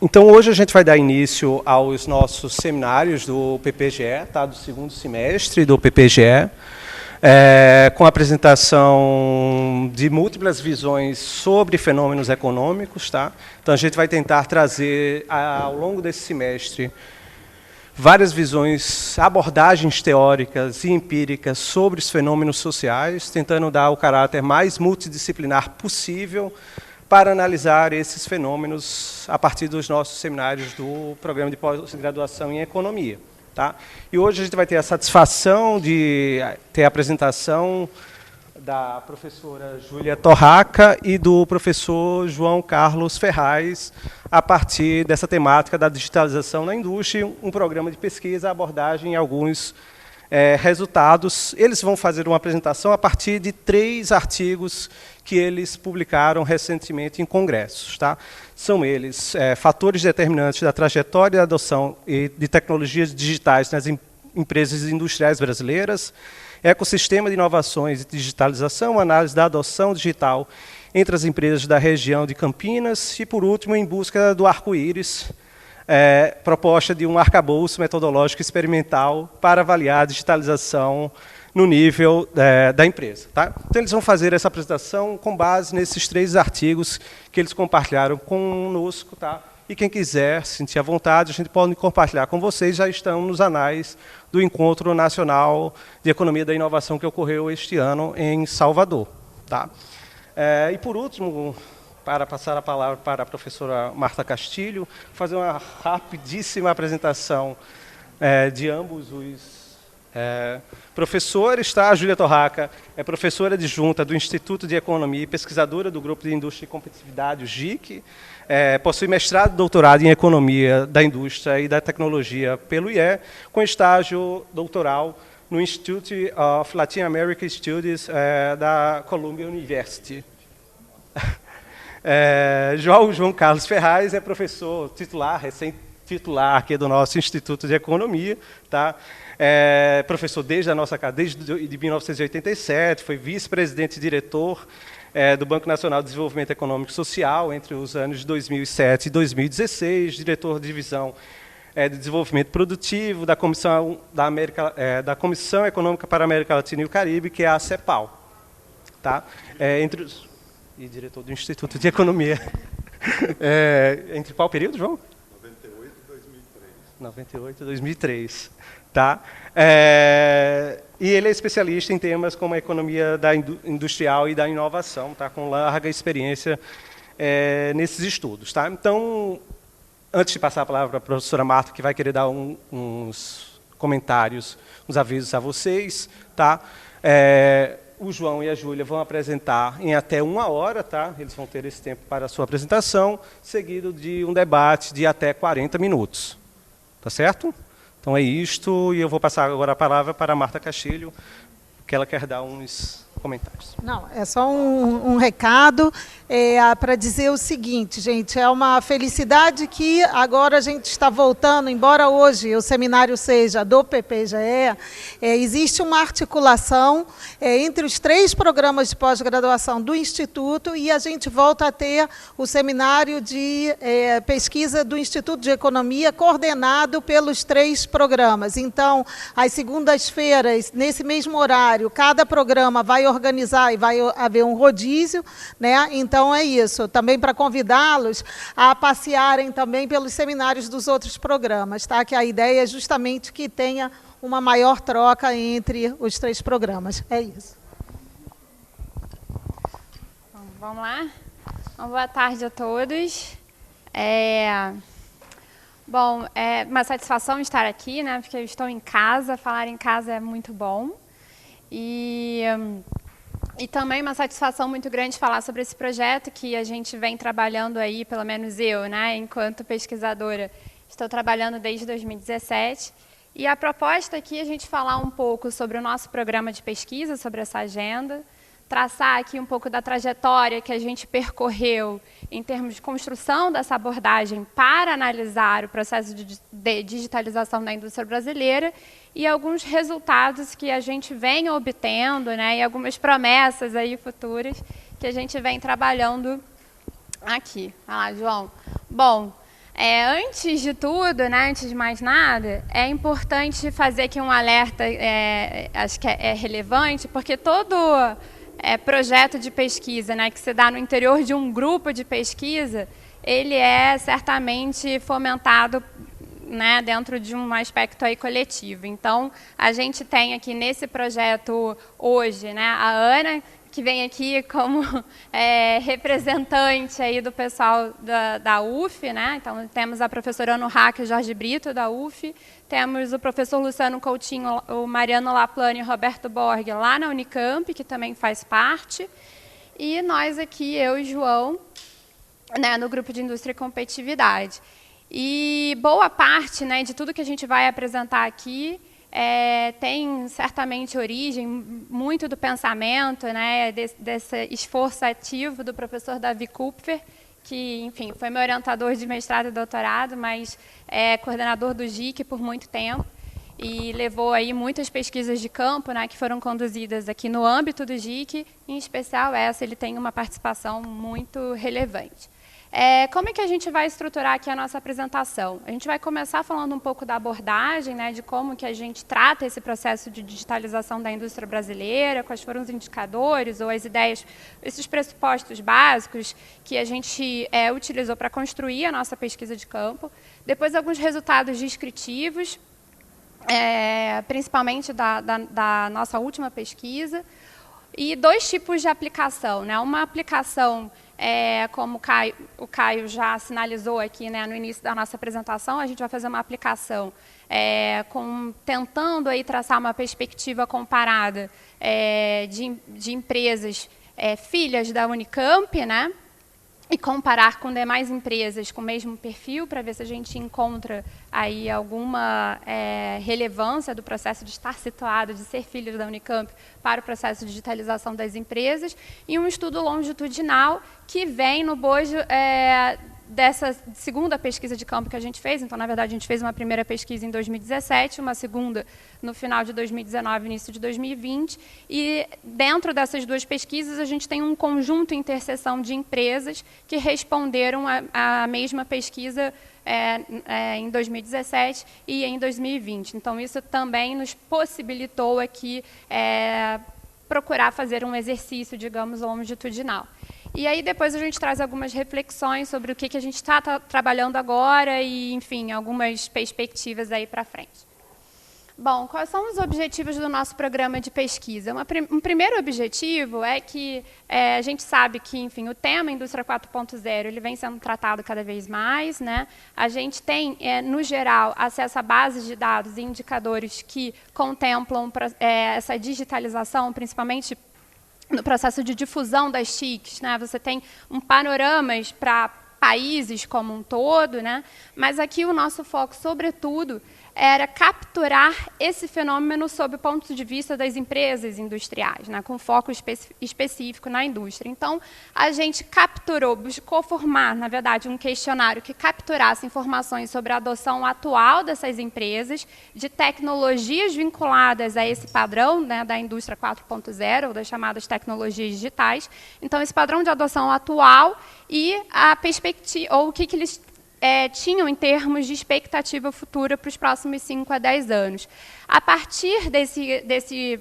Então, hoje a gente vai dar início aos nossos seminários do PPGE, tá? Do segundo semestre do PPGE, com a apresentação de múltiplas visões sobre fenômenos econômicos. Tá? Então, a gente vai tentar trazer, ao longo desse semestre, várias visões, abordagens teóricas e empíricas sobre os fenômenos sociais, tentando dar o caráter mais multidisciplinar possível para analisar esses fenômenos a partir dos nossos seminários do programa de pós-graduação em Economia. Tá? E hoje a gente vai ter a satisfação de ter a apresentação da professora Júlia Torraca e do professor João Carlos Ferraz, a partir dessa temática da digitalização na indústria, um programa de pesquisa, abordagem e alguns resultados. Eles vão fazer uma apresentação a partir de 3 artigos que eles publicaram recentemente em congressos. Tá? São eles fatores determinantes da trajetória de adoção de tecnologias digitais nas empresas industriais brasileiras, ecossistema de inovações e digitalização, análise da adoção digital entre as empresas da região de Campinas e, por último, em busca do arco-íris, proposta de um arcabouço metodológico experimental para avaliar a digitalização no nível da empresa. Tá? Então, eles vão fazer essa apresentação com base nesses 3 artigos que eles compartilharam conosco. Tá? E quem quiser sentir à vontade, a gente pode compartilhar com vocês, já estão nos anais do Encontro Nacional de Economia da Inovação que ocorreu este ano em Salvador. Tá? E, por último, para passar a palavra para a professora Marta Castilho, fazer uma rapidíssima apresentação de ambos os professores. Tá? A Júlia Torraca é professora adjunta do Instituto de Economia e pesquisadora do Grupo de Indústria e Competitividade, o GIC. Possui mestrado e doutorado em Economia da Indústria e da Tecnologia pelo IE, com estágio doutoral no Institute of Latin American Studies da Columbia University. João Carlos Ferraz é professor titular, recém-titular aqui do nosso Instituto de Economia, tá? Professor desde a nossa casa, desde 1987, foi vice-presidente e diretor do Banco Nacional de Desenvolvimento Econômico e Social entre os anos de 2007 e 2016, diretor de divisão de desenvolvimento produtivo da Comissão, da Comissão Econômica para a América Latina e o Caribe, que é a CEPAL. Tá? E diretor do Instituto de Economia. Entre qual período, João? 98 e 2003. 98 e 2003. Tá? E ele é especialista em temas como a economia industrial e da inovação, tá? Com larga experiência nesses estudos. Tá? Então, antes de passar a palavra para a professora Marta, que vai querer dar uns comentários, uns avisos a vocês, tá? O João e a Júlia vão apresentar em até 1 hora, tá? Eles vão ter esse tempo para a sua apresentação, seguido de um debate de até 40 minutos. Tá certo? Então é isto, e eu vou passar agora a palavra para a Marta Castilho, que ela quer dar uns comentários. Não, é só um recado para dizer o seguinte, gente, é uma felicidade que agora a gente está voltando, embora hoje o seminário seja do PPGE, existe uma articulação entre os 3 programas de pós-graduação do Instituto e a gente volta a ter o seminário de pesquisa do Instituto de Economia coordenado pelos 3 programas. Então, às segundas-feiras, nesse mesmo horário, cada programa vai organizar e vai haver um rodízio, né? Então é isso, também para convidá-los a passearem também pelos seminários dos outros programas, tá? Que a ideia é justamente que tenha uma maior troca entre os 3 programas. É isso. Bom, vamos lá? Boa tarde a todos. Bom, é uma satisfação estar aqui, né? Porque eu estou em casa, falar em casa é muito bom. E também uma satisfação muito grande falar sobre esse projeto que a gente vem trabalhando aí, pelo menos eu, né, enquanto pesquisadora, estou trabalhando desde 2017. E a proposta aqui é a gente falar um pouco sobre o nosso programa de pesquisa, sobre essa agenda, traçar aqui um pouco da trajetória que a gente percorreu em termos de construção dessa abordagem para analisar o processo de digitalização da indústria brasileira e alguns resultados que a gente vem obtendo, né, e algumas promessas aí futuras que a gente vem trabalhando aqui. Olha lá, João. Bom, antes de tudo, né, antes de mais nada, é importante fazer aqui um alerta, acho que é relevante, porque todo projeto de pesquisa, né, que se dá no interior de um grupo de pesquisa, ele é certamente fomentado, né, dentro de um aspecto aí coletivo. Então, a gente tem aqui nesse projeto hoje, né, a Ana, que vem aqui como representante aí do pessoal da UF, né? Então, temos a professora Ana Hack e o Jorge Brito, da UF, temos o professor Luciano Coutinho, o Mariano Laplane e o Roberto Borg, lá na Unicamp, que também faz parte, e nós aqui, eu e João, né, no grupo de Indústria e Competitividade. E boa parte, né, de tudo que a gente vai apresentar aqui tem certamente origem muito do pensamento, né, desse esforço ativo do professor Davi Kupfer, que, enfim, foi meu orientador de mestrado e doutorado, mas é coordenador do GIC por muito tempo e levou aí muitas pesquisas de campo, né, que foram conduzidas aqui no âmbito do GIC, em especial essa, ele tem uma participação muito relevante. Como é que a gente vai estruturar aqui a nossa apresentação? A gente vai começar falando um pouco da abordagem, né, de como que a gente trata esse processo de digitalização da indústria brasileira, quais foram os indicadores ou as ideias, esses pressupostos básicos que a gente utilizou para construir a nossa pesquisa de campo. Depois, alguns resultados descritivos, principalmente da nossa última pesquisa, e dois tipos de aplicação, né? Uma aplicação, como o Caio já sinalizou aqui, né, no início da nossa apresentação, a gente vai fazer uma aplicação tentando aí traçar uma perspectiva comparada de empresas filhas da Unicamp, né, e comparar com demais empresas com o mesmo perfil, para ver se a gente encontra aí alguma relevância do processo de estar situado, de ser filho da Unicamp, para o processo de digitalização das empresas, e um estudo longitudinal que vem no bojo dessa segunda pesquisa de campo que a gente fez. Então, na verdade, a gente fez uma primeira pesquisa em 2017, uma segunda no final de 2019, início de 2020, e dentro dessas duas pesquisas a gente tem um conjunto de interseção de empresas que responderam à mesma pesquisa em 2017 e em 2020. Então, isso também nos possibilitou aqui procurar fazer um exercício, digamos, longitudinal. E aí depois a gente traz algumas reflexões sobre o que a gente está trabalhando agora e, enfim, algumas perspectivas aí para frente. Bom, quais são os objetivos do nosso programa de pesquisa? Um primeiro objetivo é que a gente sabe que, enfim, o tema Indústria 4.0 ele vem sendo tratado cada vez mais, né? A gente tem, no geral, acesso a bases de dados e indicadores que contemplam essa digitalização, principalmente no processo de difusão das TICs, né? Você tem um panorama para países como um todo, né? Mas aqui o nosso foco, sobretudo, era capturar esse fenômeno sob o ponto de vista das empresas industriais, né, com foco específico na indústria. Então, a gente capturou, buscou formar, na verdade, um questionário que capturasse informações sobre a adoção atual dessas empresas, de tecnologias vinculadas a esse padrão, né, da indústria 4.0, ou das chamadas tecnologias digitais. Então, esse padrão de adoção atual e a perspectiva, ou o que eles tinham em termos de expectativa futura para os próximos 5 a 10 anos. A partir desse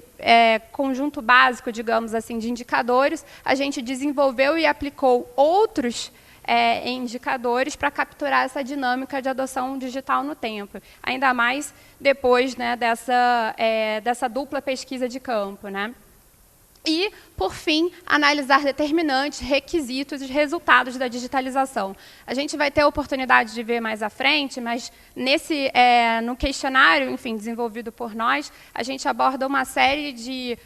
conjunto básico, digamos assim, de indicadores, a gente desenvolveu e aplicou outros indicadores para capturar essa dinâmica de adoção digital no tempo, ainda mais depois, né, dessa dupla pesquisa de campo, né? E, por fim, analisar determinantes, requisitos e resultados da digitalização. A gente vai ter a oportunidade de ver mais à frente, mas no questionário, enfim, desenvolvido por nós, a gente aborda uma série de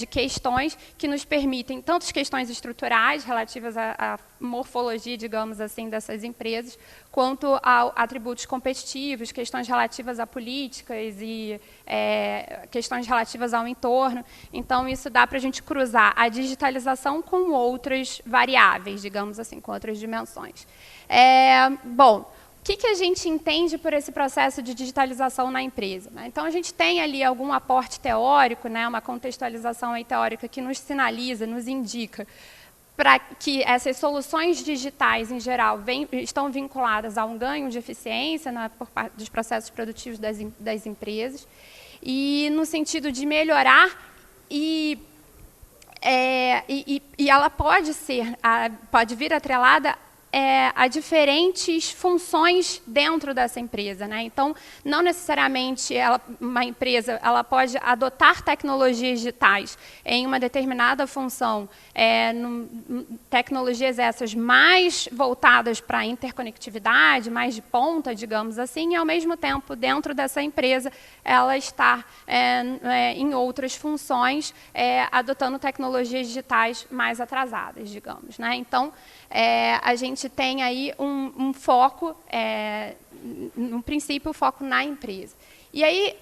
questões que nos permitem, tanto as questões estruturais relativas à morfologia, digamos assim, dessas empresas, quanto a atributos competitivos, questões relativas a políticas e questões relativas ao entorno. Então, isso dá para a gente cruzar a digitalização com outras variáveis, digamos assim, com outras dimensões. Bom, o que a gente entende por esse processo de digitalização na empresa? Então, a gente tem ali algum aporte teórico, né, uma contextualização aí teórica que nos sinaliza, nos indica para que essas soluções digitais, em geral, estão vinculadas a um ganho de eficiência por parte dos processos produtivos das empresas, e no sentido de melhorar e ela pode vir atrelada a diferentes funções dentro dessa empresa, né? Então, não necessariamente uma empresa ela pode adotar tecnologias digitais em uma determinada função, tecnologias essas mais voltadas para a interconectividade, mais de ponta, digamos assim, e, ao mesmo tempo, dentro dessa empresa, ela está em outras funções, adotando tecnologias digitais mais atrasadas, digamos, né? Então, a gente tem aí um foco, no princípio, o foco na empresa. E aí,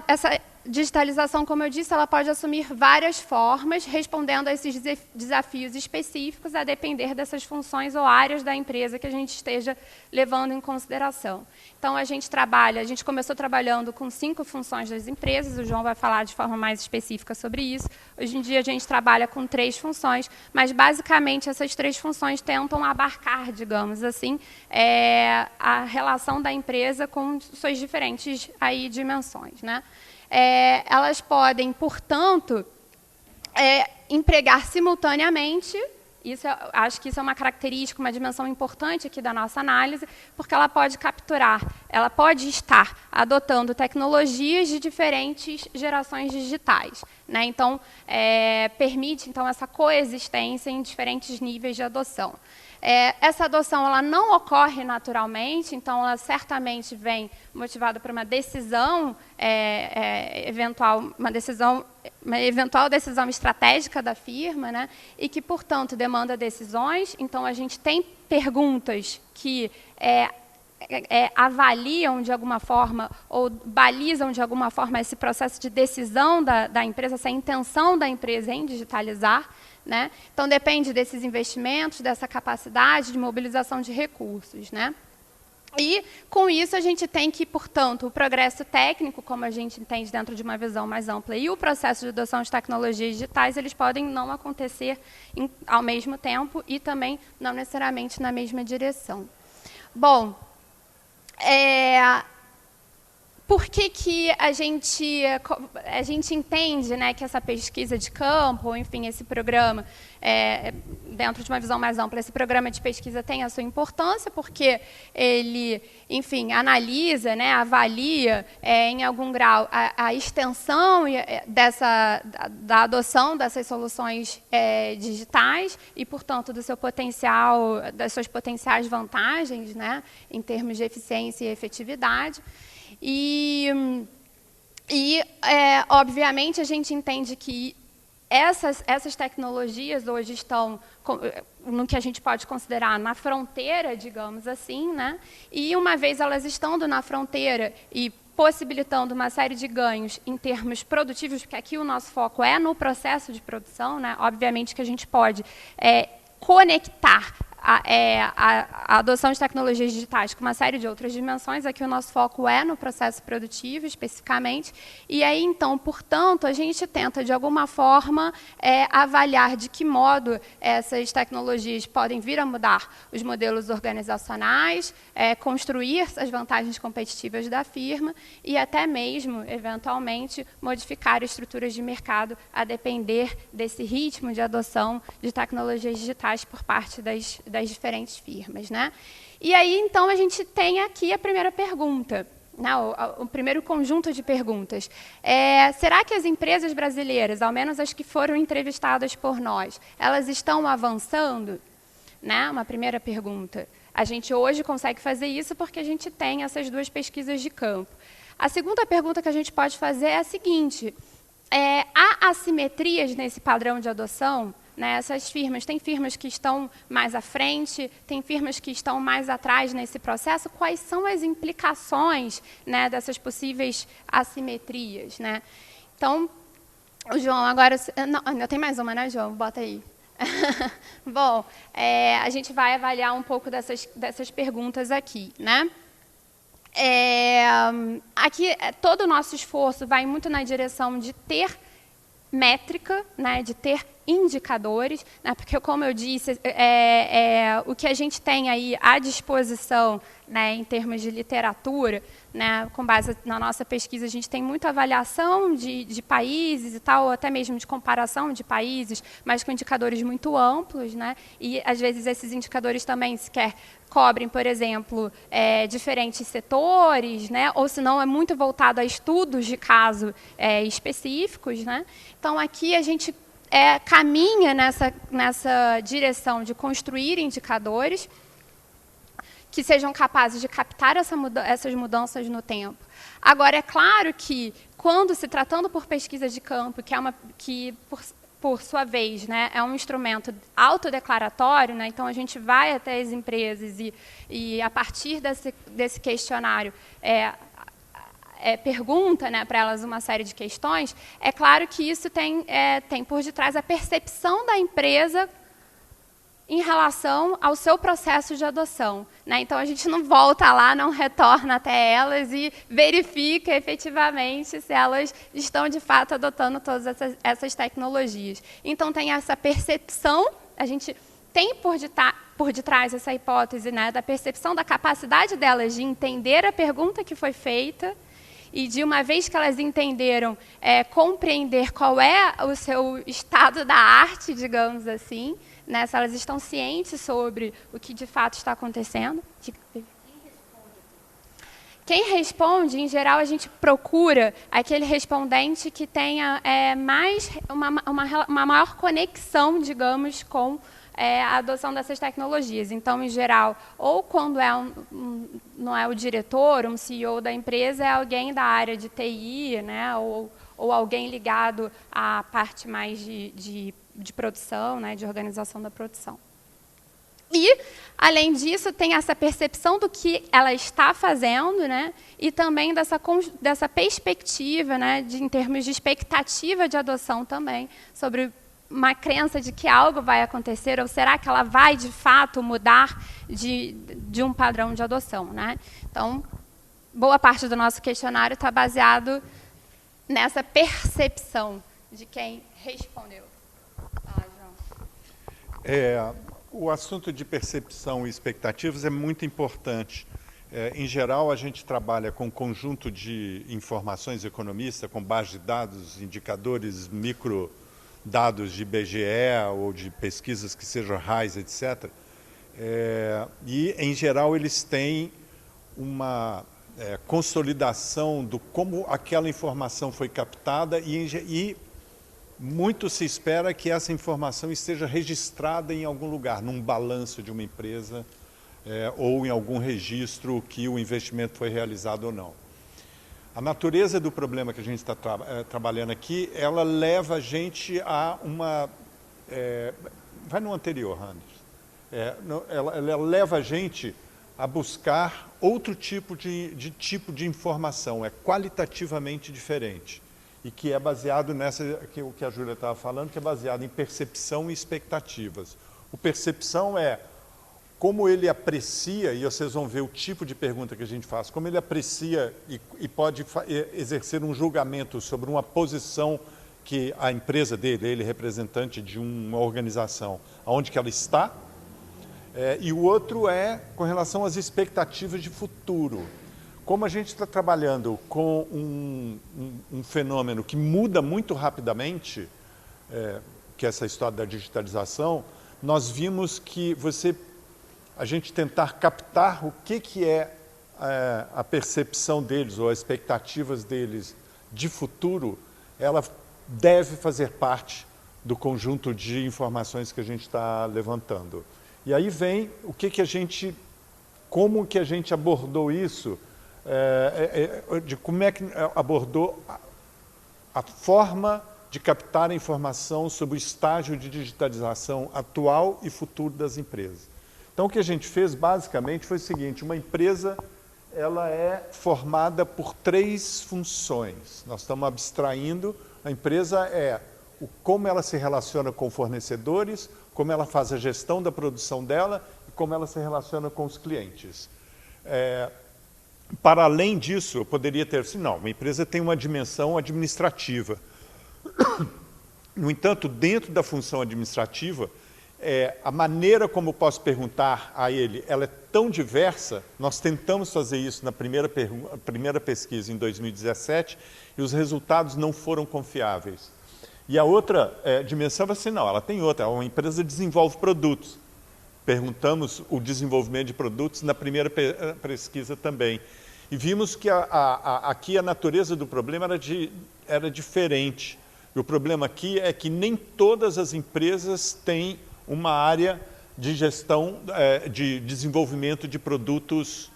essa digitalização, como eu disse, ela pode assumir várias formas, respondendo a esses desafios específicos, a depender dessas funções ou áreas da empresa que a gente esteja levando em consideração. Então, a gente começou trabalhando com 5 funções das empresas, o João vai falar de forma mais específica sobre isso. Hoje em dia, a gente trabalha com 3 funções, mas, basicamente, essas 3 funções tentam abarcar, digamos assim, a relação da empresa com suas diferentes dimensões, né? Elas podem, portanto, empregar simultaneamente. Acho que isso é uma característica, uma dimensão importante aqui da nossa análise, porque ela pode ela pode estar adotando tecnologias de diferentes gerações digitais, né? Então, permite essa coexistência em diferentes níveis de adoção. Essa adoção ela não ocorre naturalmente, então ela certamente vem motivada por uma decisão uma eventual decisão estratégica da firma, né? E que, portanto, demanda decisões. Então, a gente tem perguntas que avaliam de alguma forma ou balizam de alguma forma esse processo de decisão da empresa, essa intenção da empresa em digitalizar, né? Então, depende desses investimentos, dessa capacidade de mobilização de recursos, né? E, com isso, a gente tem que, portanto, o progresso técnico, como a gente entende dentro de uma visão mais ampla, e o processo de adoção de tecnologias digitais, eles podem não acontecer ao mesmo tempo e também não necessariamente na mesma direção. Bom, por que a gente entende, né, que essa pesquisa de campo, ou, enfim, esse programa, dentro de uma visão mais ampla, esse programa de pesquisa tem a sua importância, porque ele, enfim, analisa, né, avalia, em algum grau, a extensão da adoção dessas soluções digitais e, portanto, do seu potencial, das suas potenciais vantagens, né, em termos de eficiência e efetividade. Obviamente, a gente entende que essas tecnologias hoje estão no que a gente pode considerar na fronteira, digamos assim, né? E, uma vez elas estando na fronteira e possibilitando uma série de ganhos em termos produtivos, porque aqui o nosso foco é no processo de produção, né? Obviamente que a gente pode conectar a adoção de tecnologias digitais com uma série de outras dimensões. Aqui o nosso foco é no processo produtivo, especificamente. E aí, então, portanto, a gente tenta, de alguma forma, avaliar de que modo essas tecnologias podem vir a mudar os modelos organizacionais, construir as vantagens competitivas da firma e até mesmo, eventualmente, modificar estruturas de mercado a depender desse ritmo de adoção de tecnologias digitais por parte das diferentes firmas, né? E aí, então, a gente tem aqui a primeira pergunta, né? O primeiro conjunto de perguntas. Será que as empresas brasileiras, ao menos as que foram entrevistadas por nós, elas estão avançando? Né? Uma primeira pergunta. A gente hoje consegue fazer isso porque a gente tem essas 2 pesquisas de campo. A segunda pergunta que a gente pode fazer é a seguinte: há assimetrias nesse padrão de adoção? Essas firmas, tem firmas que estão mais à frente, tem firmas que estão mais atrás nesse processo. Quais são as implicações, né, dessas possíveis assimetrias? Né? Então, o João, agora... Não, ainda tem mais uma, né, João? Bota aí. Bom, a gente vai avaliar um pouco dessas perguntas aqui, né? Aqui, todo o nosso esforço vai muito na direção de ter métrica, né, de ter indicadores, né, porque, como eu disse, o que a gente tem aí à disposição, né, em termos de literatura, né, com base na nossa pesquisa, a gente tem muita avaliação de países e tal, ou até mesmo de comparação de países, mas com indicadores muito amplos, né, e, às vezes, esses indicadores também sequer cobrem, por exemplo, diferentes setores, né, ou se não é muito voltado a estudos de caso específicos, né. Então, aqui a gente caminha nessa direção de construir indicadores que sejam capazes de captar essas mudanças no tempo. Agora, é claro que, quando se tratando por pesquisa de campo, que por sua vez, né, é um instrumento autodeclaratório, né, então a gente vai até as empresas e a partir desse questionário, pergunta, né, para elas uma série de questões, é claro que isso tem por detrás a percepção da empresa em relação ao seu processo de adoção, né? Então, a gente não volta lá, não retorna até elas e verifica efetivamente se elas estão, de fato, adotando todas essas tecnologias. Então, tem essa percepção, a gente tem por detrás essa hipótese, né, da percepção da capacidade delas de entender a pergunta que foi feita e, de uma vez que elas entenderam, compreender qual é o seu estado da arte, digamos assim, né, se elas estão cientes sobre o que de fato está acontecendo. Quem responde, em geral, a gente procura aquele respondente que tenha uma maior conexão, digamos, com a adoção dessas tecnologias. Então, em geral, ou quando não é o diretor, um CEO da empresa, é alguém da área de TI, né, ou alguém ligado à parte mais de produção, né, de organização da produção. E, além disso, tem essa percepção do que ela está fazendo, né, e também dessa perspectiva, né, em termos de expectativa de adoção também, sobre uma crença de que algo vai acontecer, ou será que ela vai, de fato, mudar de um padrão de adoção, né? Então, boa parte do nosso questionário está baseado nessa percepção de quem respondeu. João. O assunto de percepção e expectativas é muito importante. Em geral, a gente trabalha com um conjunto de informações economistas, com base de dados, indicadores, microdados de IBGE ou de pesquisas que sejam RAIS, etc. E, em geral, eles têm uma consolidação do como aquela informação foi captada e muito se espera que essa informação esteja registrada em algum lugar, num balanço de uma empresa ou em algum registro que o investimento foi realizado ou não. A natureza do problema que a gente está trabalhando aqui, ela leva a gente a uma... vai no anterior, Anders. Ela leva a gente a buscar outro tipo de informação, qualitativamente diferente. E que é baseado o que a Júlia estava falando, que é baseado em percepção e expectativas. O percepção é como ele aprecia, e vocês vão ver o tipo de pergunta que a gente faz, como ele aprecia e pode exercer um julgamento sobre uma posição que a empresa dele, ele representante de uma organização, aonde que ela está, e o outro é com relação às expectativas de futuro. Como a gente está trabalhando com um fenômeno que muda muito rapidamente, que é essa história da digitalização, nós vimos que a gente tentar captar o que é a percepção deles ou as expectativas deles de futuro, ela deve fazer parte do conjunto de informações que a gente está levantando. E aí vem como que a gente abordou isso, de como é que abordou a forma de captar a informação sobre o estágio de digitalização atual e futuro das empresas. Então, o que a gente fez, basicamente, foi o seguinte: uma empresa ela é formada por 3 funções. Nós estamos abstraindo, a empresa como ela se relaciona com fornecedores, como ela faz a gestão da produção dela e como ela se relaciona com os clientes. Para além disso, eu poderia ter assim, não, uma empresa tem uma dimensão administrativa. No entanto, dentro da função administrativa, a maneira como eu posso perguntar a ele, ela é tão diversa. Nós tentamos fazer isso na primeira pesquisa em 2017 e os resultados não foram confiáveis. E a outra dimensão é assim, não, ela tem outra, uma empresa desenvolve produtos. Perguntamos o desenvolvimento de produtos na primeira pesquisa também. E vimos que aqui a natureza do problema era diferente. E o problema aqui é que nem todas as empresas têm uma área de gestão, de desenvolvimento de produtos,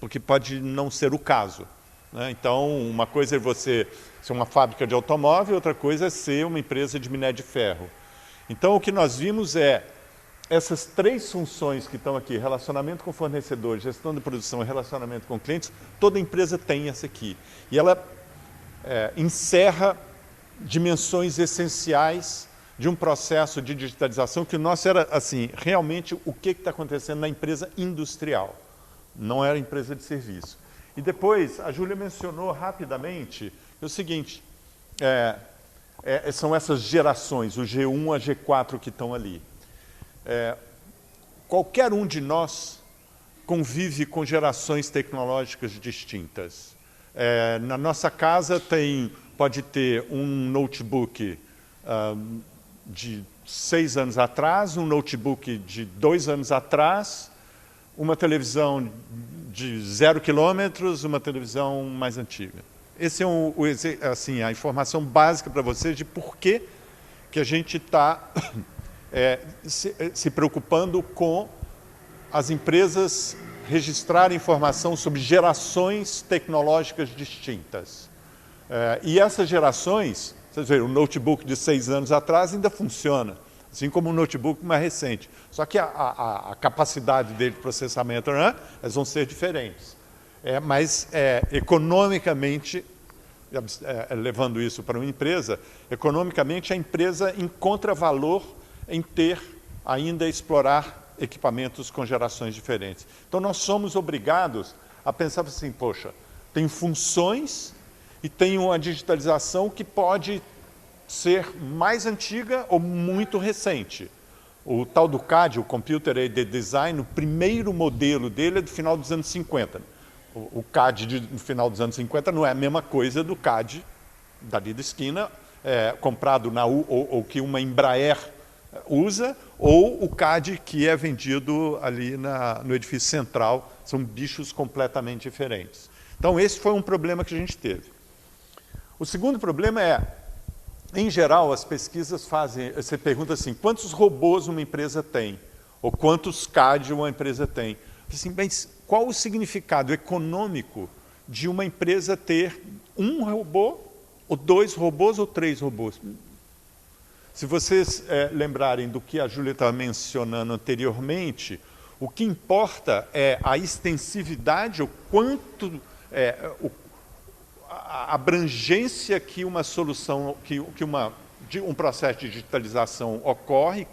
porque pode não ser o caso, né? Então, uma coisa é você ser uma fábrica de automóvel, outra coisa é ser uma empresa de minério de ferro. Então, o que nós vimos é essas três funções que estão aqui, relacionamento com fornecedores, gestão de produção e relacionamento com clientes, toda empresa tem essa aqui. E ela encerra dimensões essenciais de um processo de digitalização que o nosso era, assim, realmente o que está acontecendo na empresa industrial, não era empresa de serviço. E depois, a Júlia mencionou rapidamente o seguinte, são essas gerações, o G1 a G4 que estão ali. Qualquer um de nós convive com gerações tecnológicas distintas. Na nossa casa pode ter um notebook de 6 anos atrás, um notebook de 2 anos atrás, uma televisão de 0 quilômetros, uma televisão mais antiga. Esse é assim, a informação básica para vocês de por que a gente está se preocupando com as empresas registrarem informação sobre gerações tecnológicas distintas. E essas gerações, vocês veem, o notebook de 6 anos atrás ainda funciona, assim como o notebook mais recente. Só que a capacidade dele de processamento, elas vão ser diferentes. Mas economicamente, levando isso para uma empresa, economicamente a empresa encontra valor em ainda explorar equipamentos com gerações diferentes. Então nós somos obrigados a pensar assim, poxa, tem funções e tem uma digitalização que pode ser mais antiga ou muito recente. O tal do CAD, o Computer Aided Design, o primeiro modelo dele é do final dos anos 50. O CAD do final dos anos 50 não é a mesma coisa do CAD dali da esquina, comprado ou que uma Embraer usa, ou o CAD que é vendido ali no edifício central. São bichos completamente diferentes. Então, esse foi um problema que a gente teve. O segundo problema em geral, as pesquisas você pergunta assim, quantos robôs uma empresa tem? Ou quantos CAD uma empresa tem? Assim, mas qual o significado econômico de uma empresa ter um robô, ou 2 robôs, ou 3 robôs? Se vocês lembrarem do que a Júlia estava mencionando anteriormente, o que importa é a extensividade, o quanto, a abrangência que uma solução, um processo de digitalização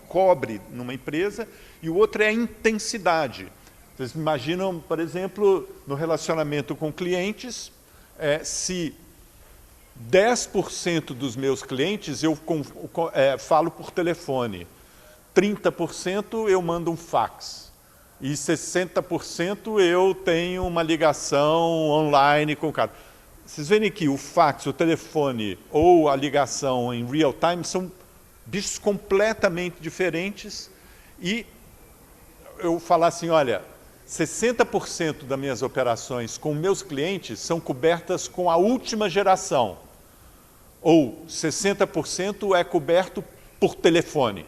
cobre numa empresa, e o outro é a intensidade. Vocês imaginam, por exemplo, no relacionamento com clientes, se 10% dos meus clientes eu falo por telefone, 30% eu mando um fax, e 60% eu tenho uma ligação online com o cara. Vocês veem que o fax, o telefone ou a ligação em real time são bichos completamente diferentes, e eu falar assim, olha, 60% das minhas operações com meus clientes são cobertas com a última geração, ou 60% é coberto por telefone.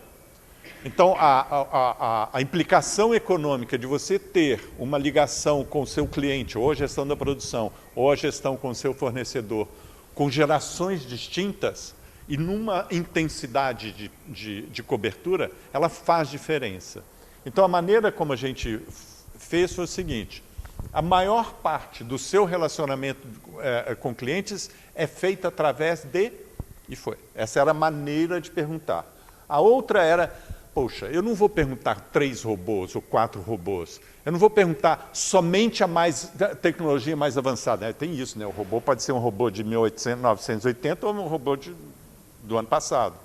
Então, a implicação econômica de você ter uma ligação com o seu cliente, ou a gestão da produção, ou a gestão com o seu fornecedor, com gerações distintas e numa intensidade de cobertura, ela faz diferença. Então, a maneira como a gente fez foi o seguinte, a maior parte do seu relacionamento com clientes é feita através essa era a maneira de perguntar. A outra era, poxa, eu não vou perguntar 3 robôs ou 4 robôs, eu não vou perguntar somente a tecnologia mais avançada. Tem isso, né? O robô pode ser um robô de 1980 ou um robô de do ano passado.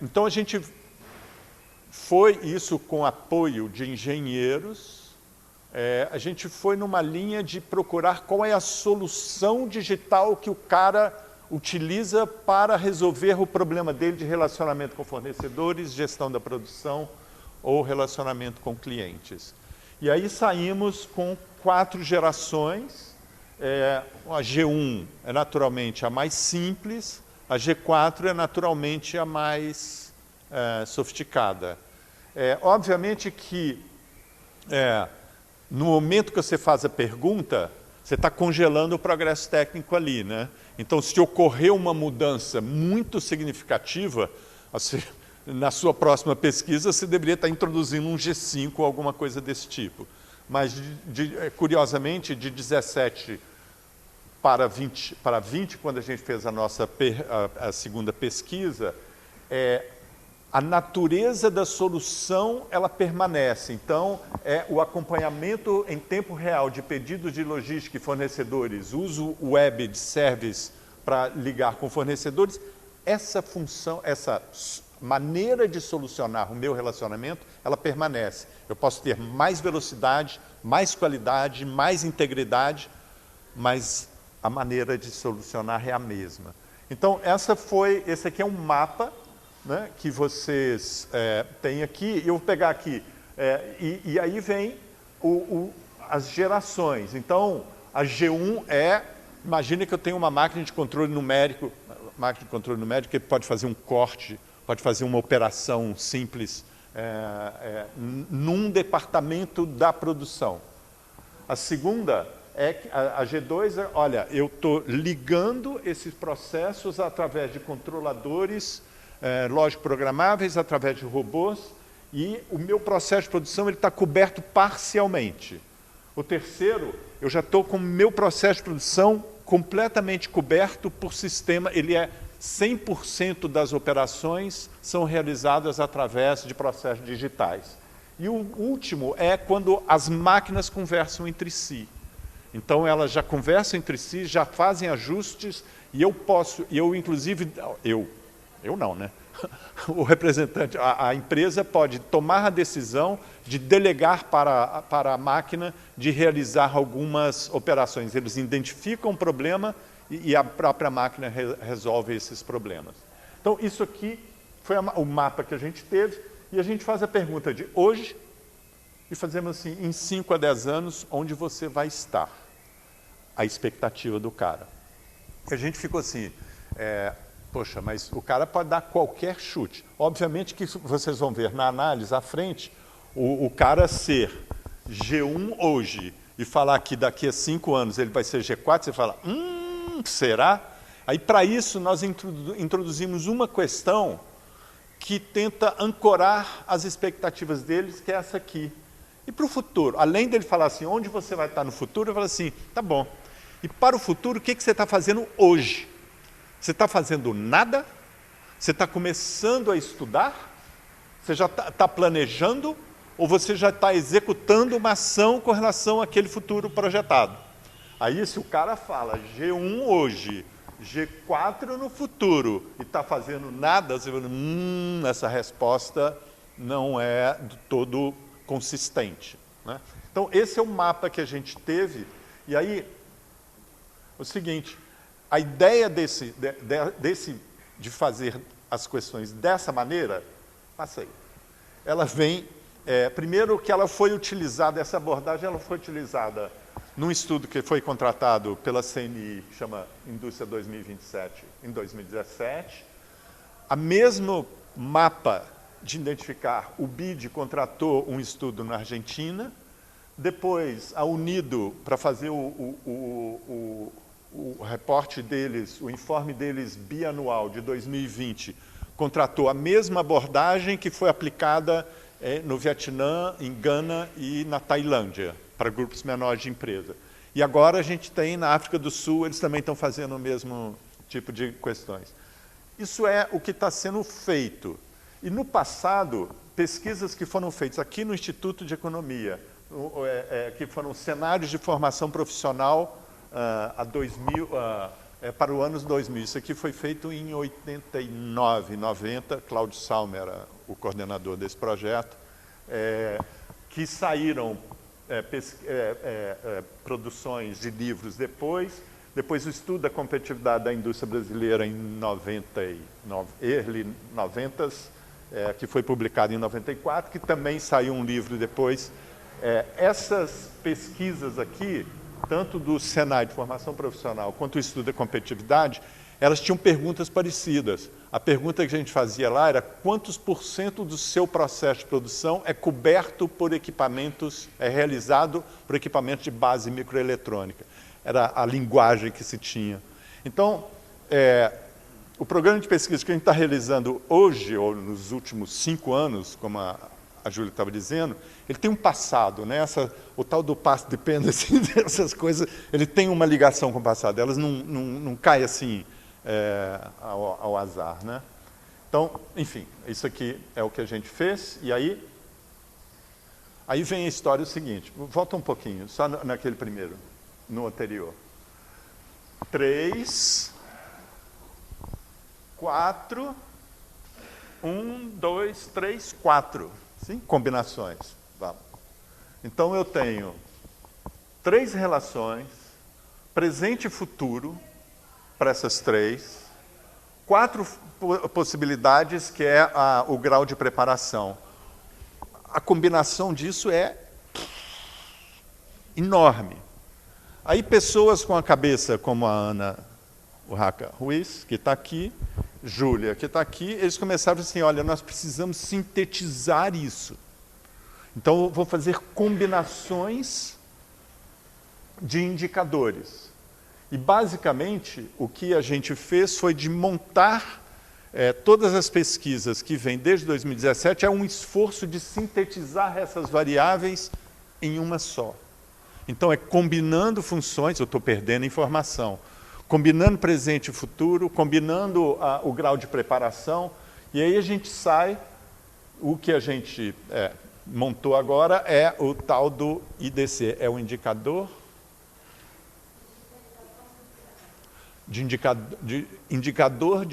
Então, a gente foi isso com apoio de engenheiros, a gente foi numa linha de procurar qual é a solução digital que o cara utiliza para resolver o problema dele de relacionamento com fornecedores, gestão da produção ou relacionamento com clientes. E aí saímos com 4 gerações. A G1 é naturalmente a mais simples, a G4 é naturalmente a mais sofisticada. Obviamente que no momento que você faz a pergunta, você está congelando o progresso técnico ali, né? Então, se ocorrer uma mudança muito significativa, na sua próxima pesquisa, você deveria estar introduzindo um G5 ou alguma coisa desse tipo. Mas, curiosamente, de 17 para 20, quando a gente fez a segunda pesquisa, a natureza da solução ela permanece. Então, o acompanhamento em tempo real de pedidos de logística e fornecedores, uso web de service para ligar com fornecedores, essa função, essa maneira de solucionar o meu relacionamento, ela permanece. Eu posso ter mais velocidade, mais qualidade, mais integridade, mas a maneira de solucionar é a mesma. Então, esse aqui é um mapa, né, que vocês têm aqui. Eu vou pegar aqui, e aí vem as gerações. Então, a G1 imagine que eu tenho uma máquina de controle numérico, que pode fazer um corte, pode fazer uma operação simples num departamento da produção. A segunda a G2 olha, eu estou ligando esses processos através de controladores lógico programáveis, através de robôs, e o meu processo de produção está coberto parcialmente. O terceiro, eu já estou com o meu processo de produção completamente coberto por sistema, ele 100% das operações são realizadas através de processos digitais. E o último é quando as máquinas conversam entre si. Então, elas já conversam entre si, já fazem ajustes, e eu não, né? O representante, a empresa pode tomar a decisão de delegar para a máquina de realizar algumas operações. Eles identificam um problema e a própria máquina resolve esses problemas. Então, isso aqui foi o mapa que a gente teve, e a gente faz a pergunta de hoje, e fazemos assim, em 5 a 10 anos, onde você vai estar? A expectativa do cara. E a gente ficou assim, poxa, mas o cara pode dar qualquer chute. Obviamente que vocês vão ver na análise à frente, o cara ser G1 hoje e falar que daqui a 5 anos ele vai ser G4, você fala, será? Aí, para isso, nós introduzimos uma questão que tenta ancorar as expectativas deles, que é essa aqui. E para o futuro, além dele falar assim, onde você vai estar no futuro, eu falo assim, tá bom. E para o futuro, o que você está fazendo hoje? Você está fazendo nada? Você está começando a estudar? Você já está planejando? Ou você já está executando uma ação com relação àquele futuro projetado? Aí, se o cara fala G1 hoje, G4 no futuro, e está fazendo nada, você fala, essa resposta não é do todo consistente, né? Então, esse é o mapa que a gente teve. E aí, o seguinte, a ideia de fazer as questões dessa maneira, passei. Ela vem, primeiro que ela foi utilizada, essa abordagem ela foi utilizada num estudo que foi contratado pela CNI, que chama Indústria 2027, em 2017. A mesmo mapa de identificar, o BID contratou um estudo na Argentina, depois a Unido, para fazer o reporte deles, o informe deles bianual de 2020, contratou a mesma abordagem que foi aplicada no Vietnã, em Gana e na Tailândia, para grupos menores de empresa. E agora a gente tem na África do Sul, eles também estão fazendo o mesmo tipo de questões. Isso é o que está sendo feito. E no passado, pesquisas que foram feitas aqui no Instituto de Economia, que foram cenários de formação profissional para o ano 2000. Isso aqui foi feito em 89, 90. Cláudio Salme era o coordenador desse projeto, que saíram produções de livros depois o estudo da competitividade da indústria brasileira em early 90s, que foi publicado em 94, que também saiu um livro depois. Essas pesquisas aqui, tanto do Senai de Formação Profissional quanto o estudo da competitividade, elas tinham perguntas parecidas. A pergunta que a gente fazia lá era quantos % do seu processo de produção é coberto por equipamentos, é realizado por equipamentos de base microeletrônica. Era a linguagem que se tinha. Então, o programa de pesquisa que a gente está realizando hoje, ou nos últimos 5 anos, como a Júlia estava dizendo, ele tem um passado, né? O tal do past dependency, essas coisas, ele tem uma ligação com o passado, elas não caem assim ao azar, né? Então, enfim, isso aqui é o que a gente fez, e aí vem a história seguinte, volta um pouquinho, só naquele primeiro, no anterior. 3, 4, 1, 2, 3, 4. Sim? Combinações. Vamos. Então, eu tenho 3 relações, presente e futuro, para essas 3. 4 possibilidades, que é o grau de preparação. A combinação disso é enorme. Aí, pessoas com a cabeça como a Ana Urraca Ruiz, que está aqui, Júlia, que está aqui, eles começaram assim, olha, nós precisamos sintetizar isso. Então, eu vou fazer combinações de indicadores. E, basicamente, o que a gente fez foi de montar todas as pesquisas que vêm desde 2017, é um esforço de sintetizar essas variáveis em uma só. Então, é combinando funções, eu estou perdendo informação, combinando presente e futuro, combinando o grau de preparação, e aí a gente sai, o que a gente montou agora é o tal do IDC, é o indicador de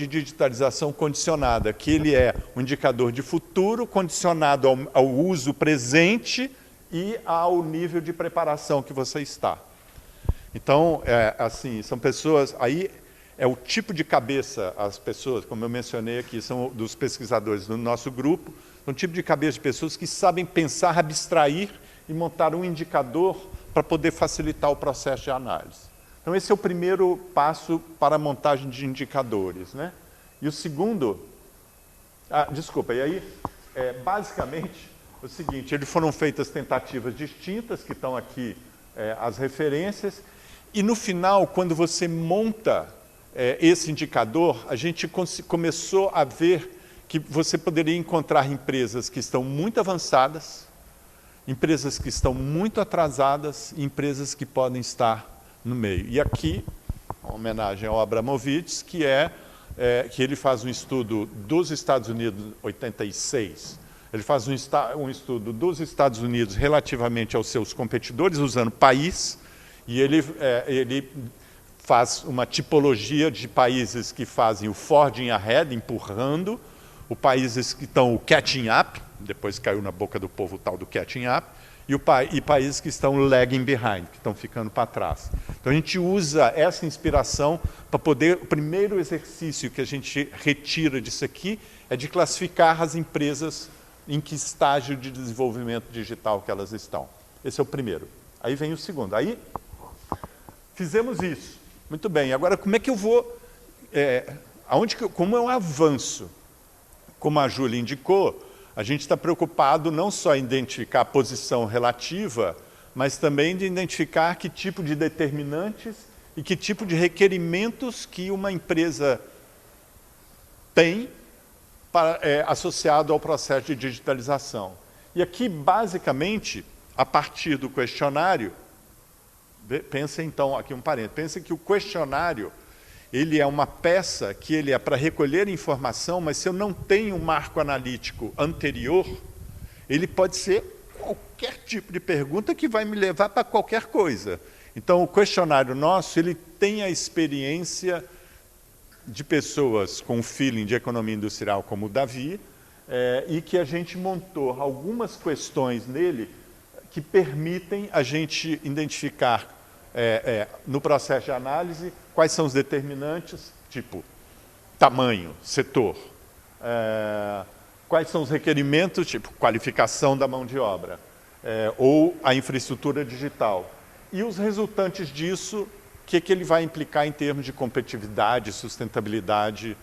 digitalização condicionada, que ele é um indicador de futuro condicionado ao uso presente e ao nível de preparação que você está. Então, assim, são pessoas, aí é o tipo de cabeça, as pessoas, como eu mencionei aqui, são dos pesquisadores do nosso grupo, são um tipo de cabeça de pessoas que sabem pensar, abstrair e montar um indicador para poder facilitar o processo de análise. Então, esse é o primeiro passo para a montagem de indicadores, né? E o segundo, desculpa, e aí, basicamente, o seguinte, foram feitas tentativas distintas, que estão aqui as referências, e no final, quando você monta esse indicador, a gente começou a ver que você poderia encontrar empresas que estão muito avançadas, empresas que estão muito atrasadas e empresas que podem estar no meio. E aqui, uma homenagem ao Abramovich, que ele faz um estudo dos Estados Unidos, 86, ele faz um estudo dos Estados Unidos relativamente aos seus competidores, usando país, e ele faz uma tipologia de países que fazem o forging ahead, empurrando, os países que estão o catching up, depois caiu na boca do povo o tal do catching up, e países que estão lagging behind, que estão ficando para trás. Então, a gente usa essa inspiração para poder... O primeiro exercício que a gente retira disso aqui é de classificar as empresas em que estágio de desenvolvimento digital que elas estão. Esse é o primeiro. Aí vem o segundo. Aí, fizemos isso. Muito bem. Agora, como é que eu vou... como é um avanço? Como a Júlia indicou, a gente está preocupado não só em identificar a posição relativa, mas também de identificar que tipo de determinantes e que tipo de requerimentos que uma empresa tem associado ao processo de digitalização. E aqui, basicamente, a partir do questionário, pensa então, aqui um parênteses, pensa que o questionário, ele é uma peça que ele é para recolher informação, mas se eu não tenho um marco analítico anterior, ele pode ser qualquer tipo de pergunta que vai me levar para qualquer coisa. Então, o questionário nosso, ele tem a experiência de pessoas com feeling de economia industrial como o Davi, e que a gente montou algumas questões nele que permitem a gente identificar, no processo de análise, quais são os determinantes, tipo tamanho, setor, quais são os requerimentos, tipo qualificação da mão de obra, ou a infraestrutura digital. E os resultantes disso, o que ele vai implicar em termos de competitividade, sustentabilidade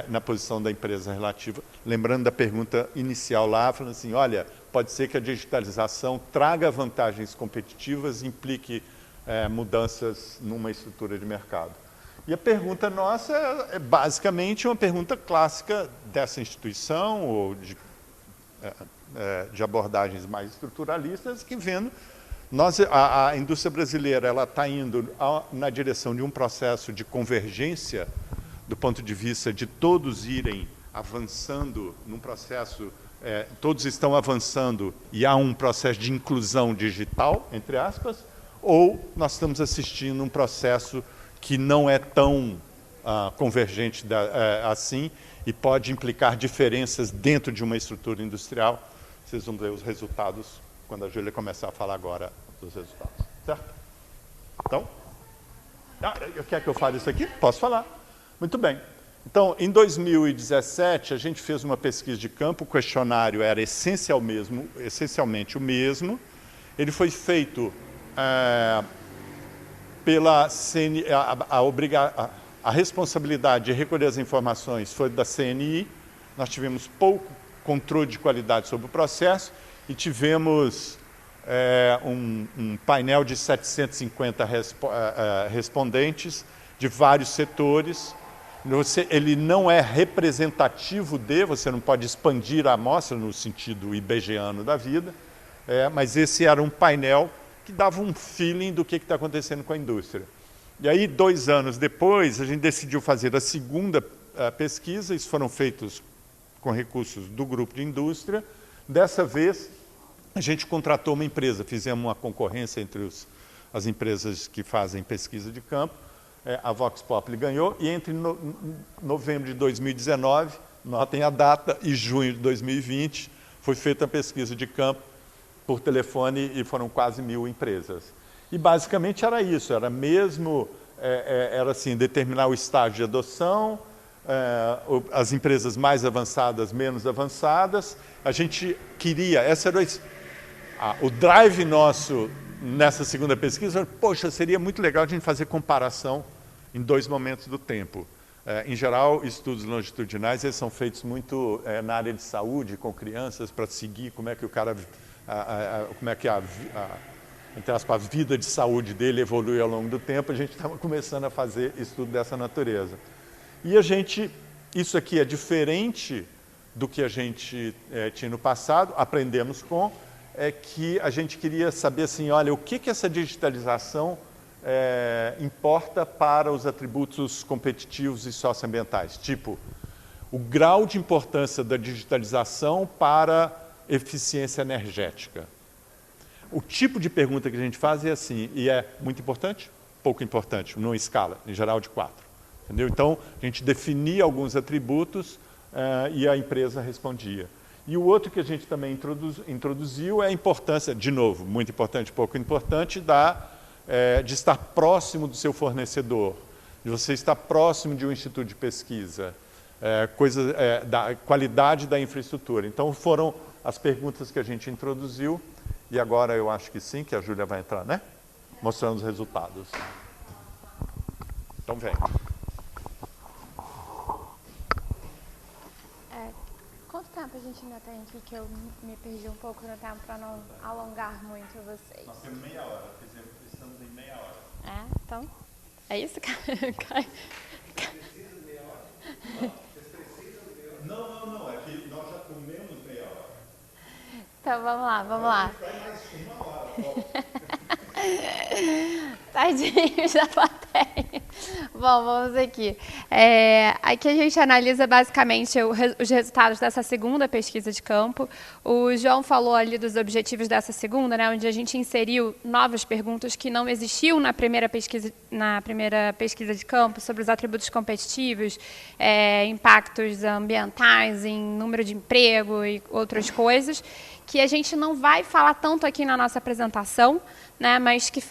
na posição da empresa relativa. Lembrando da pergunta inicial lá, falando assim, olha, pode ser que a digitalização traga vantagens competitivas e implique mudanças numa estrutura de mercado. E a pergunta nossa é basicamente uma pergunta clássica dessa instituição, ou de abordagens mais estruturalistas, que vendo a indústria brasileira está indo na direção de um processo de convergência, do ponto de vista de todos irem avançando num processo, todos estão avançando e há um processo de inclusão digital, entre aspas, ou nós estamos assistindo um processo que não é tão convergente assim e pode implicar diferenças dentro de uma estrutura industrial. Vocês vão ver os resultados quando a Júlia começar a falar agora dos resultados. Certo? Então, quer que eu fale isso aqui? Posso falar. Muito bem. Então, em 2017, a gente fez uma pesquisa de campo, o questionário era essencialmente o mesmo. Ele foi feito pela CNI, a responsabilidade de recolher as informações foi da CNI, nós tivemos pouco controle de qualidade sobre o processo e tivemos um painel de 750 respondentes de vários setores. Ele não é representativo você não pode expandir a amostra no sentido ibgeano da vida, mas esse era um painel que dava um feeling do que está acontecendo com a indústria. E aí, 2 anos depois, a gente decidiu fazer a segunda pesquisa, isso foram feitos com recursos do grupo de indústria. Dessa vez, a gente contratou uma empresa, fizemos uma concorrência entre as empresas que fazem pesquisa de campo, a Vox Populi ganhou, e entre novembro de 2019, notem a data, e junho de 2020, foi feita a pesquisa de campo por telefone e foram quase 1000 empresas. E basicamente era isso, era mesmo, era assim, determinar o estágio de adoção, as empresas mais avançadas, menos avançadas. A gente queria, essa era o drive nosso nessa segunda pesquisa, poxa, seria muito legal a gente fazer comparação em 2 momentos do tempo. Em geral, estudos longitudinais eles são feitos muito na área de saúde, com crianças, para seguir como é que o cara, como é que entre aspas, a vida de saúde dele evolui ao longo do tempo. A gente estava começando a fazer estudo dessa natureza. E isso aqui é diferente do que a gente tinha no passado, aprendemos que a gente queria saber assim, olha, o que essa digitalização importa para os atributos competitivos e socioambientais, tipo, o grau de importância da digitalização para eficiência energética. O tipo de pergunta que a gente faz é assim, e é muito importante, pouco importante, numa escala, em geral de 4. Entendeu? Então, a gente definia alguns atributos e a empresa respondia. E o outro que a gente também introduziu é a importância, de novo, muito importante, pouco importante, de estar próximo do seu fornecedor, de você estar próximo de um instituto de pesquisa, da qualidade da infraestrutura. Então, foram as perguntas que a gente introduziu, e agora eu acho que sim, que a Júlia vai entrar, né? Mostrando os resultados. Então, vem. Quanto tempo a gente ainda tem aqui, que eu me perdi um pouco no tempo para não alongar muito vocês? Nós temos meia hora, estamos em meia hora. Então, é isso, cara? Não, é que nós já comemos meia hora. Então, vamos lá. Vai mais 1 hora. Tadinhos da plateia. Bom, vamos aqui. Aqui a gente analisa basicamente os resultados dessa segunda pesquisa de campo. O João falou ali dos objetivos dessa segunda, né, onde a gente inseriu novas perguntas que não existiam na primeira pesquisa de campo, sobre os atributos competitivos, impactos ambientais, em número de emprego e outras coisas, que a gente não vai falar tanto aqui na nossa apresentação, né, mas que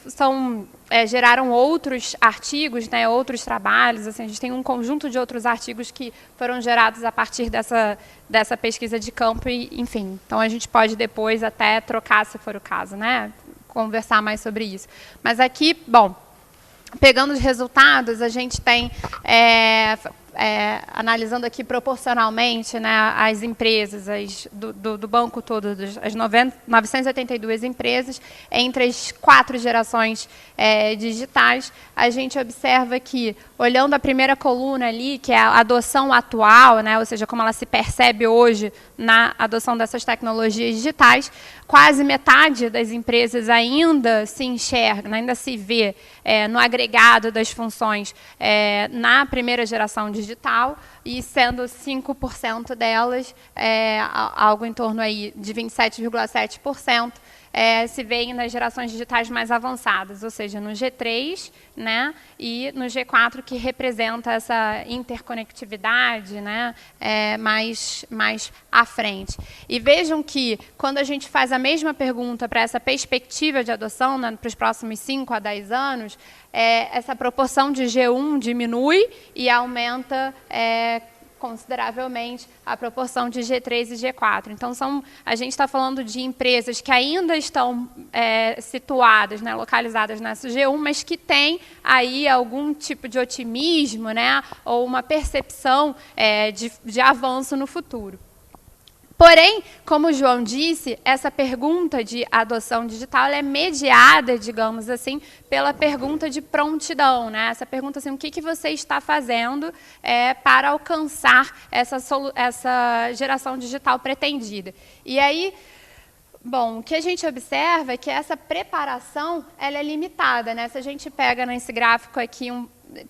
geraram outros artigos, né, outros trabalhos. Assim, a gente tem um conjunto de outros artigos que foram gerados a partir dessa pesquisa de campo, e, enfim. Então, a gente pode depois até trocar, se for o caso, né, conversar mais sobre isso. Mas aqui, bom, pegando os resultados, a gente tem... analisando aqui proporcionalmente, né, as empresas do banco todo, as 982 empresas, entre as 4 gerações digitais, a gente observa que, olhando a primeira coluna ali, que é a adoção atual, né, ou seja, como ela se percebe hoje na adoção dessas tecnologias digitais, quase metade das empresas ainda se enxerga, ainda se vê no agregado das funções na primeira geração digital, e sendo 5% delas, algo em torno aí de 27,7%, se veem nas gerações digitais mais avançadas, ou seja, no G3, né, e no G4, que representa essa interconectividade, né, mais à frente. E vejam que, quando a gente faz a mesma pergunta para essa perspectiva de adoção, né, para os próximos 5 a 10 anos, essa proporção de G1 diminui e aumenta consideravelmente a proporção de G3 e G4. Então, a gente está falando de empresas que ainda estão situadas, né, localizadas nessa G1, mas que têm aí algum tipo de otimismo, né, ou uma percepção de avanço no futuro. Porém, como o João disse, essa pergunta de adoção digital é mediada, digamos assim, pela pergunta de prontidão, né? Essa pergunta assim, o que você está fazendo para alcançar essa geração digital pretendida. E aí, bom, o que a gente observa é que essa preparação ela é limitada, né? Se a gente pega nesse gráfico aqui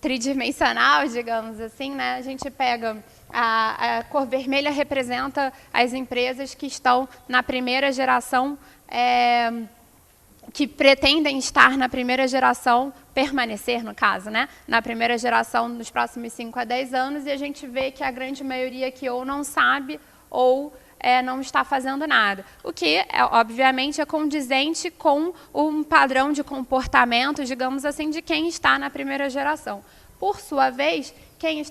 tridimensional, digamos assim, né? A gente pega... A cor vermelha representa as empresas que estão na primeira geração, que pretendem estar na primeira geração, permanecer, no caso, né, na primeira geração nos próximos 5 a 10 anos, e a gente vê que a grande maioria aqui ou não sabe ou não está fazendo nada. O que, obviamente, é condizente com um padrão de comportamento, digamos assim, de quem está na primeira geração. Por sua vez, quem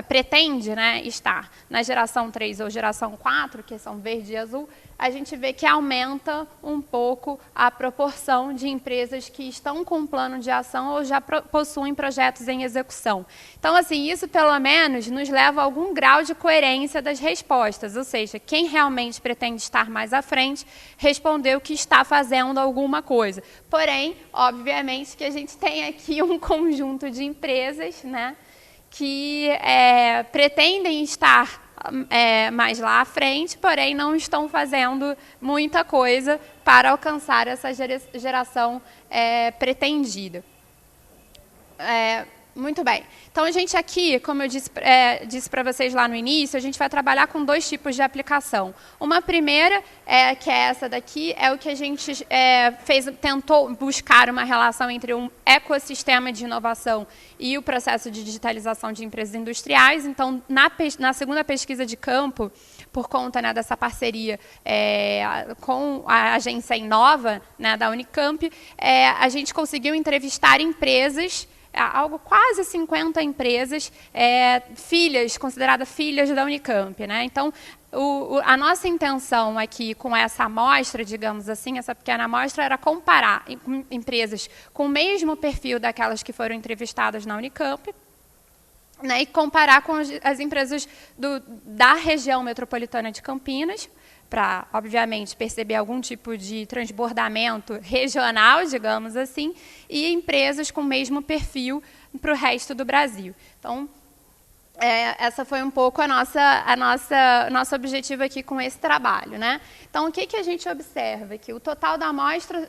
pretende, né, estar na geração 3 ou geração 4, que são verde e azul, a gente vê que aumenta um pouco a proporção de empresas que estão com plano de ação ou já possuem projetos em execução. Então, assim, isso pelo menos nos leva a algum grau de coerência das respostas, ou seja, quem realmente pretende estar mais à frente respondeu que está fazendo alguma coisa. Porém, obviamente que a gente tem aqui um conjunto de empresas, né, que pretendem estar mais lá à frente, porém não estão fazendo muita coisa para alcançar essa geração pretendida. Muito bem. Então, a gente aqui, como eu disse para vocês lá no início, a gente vai trabalhar com 2 tipos de aplicação. Uma primeira, que é essa daqui, é o que a gente tentou buscar uma relação entre um ecossistema de inovação e o processo de digitalização de empresas industriais. Então, na segunda pesquisa de campo, por conta, né, dessa parceria com a agência Inova, né, da Unicamp, a gente conseguiu entrevistar empresas, algo quase 50 empresas, consideradas filhas da Unicamp, né? Então, a nossa intenção aqui com essa amostra, digamos assim, essa pequena amostra, era comparar empresas com o mesmo perfil daquelas que foram entrevistadas na Unicamp, né, e comparar com as empresas da região metropolitana de Campinas, para, obviamente, perceber algum tipo de transbordamento regional, digamos assim, e empresas com o mesmo perfil para o resto do Brasil. Então, essa foi um pouco nosso objetivo aqui com esse trabalho, né? Então, o que a gente observa? Que o total da amostra,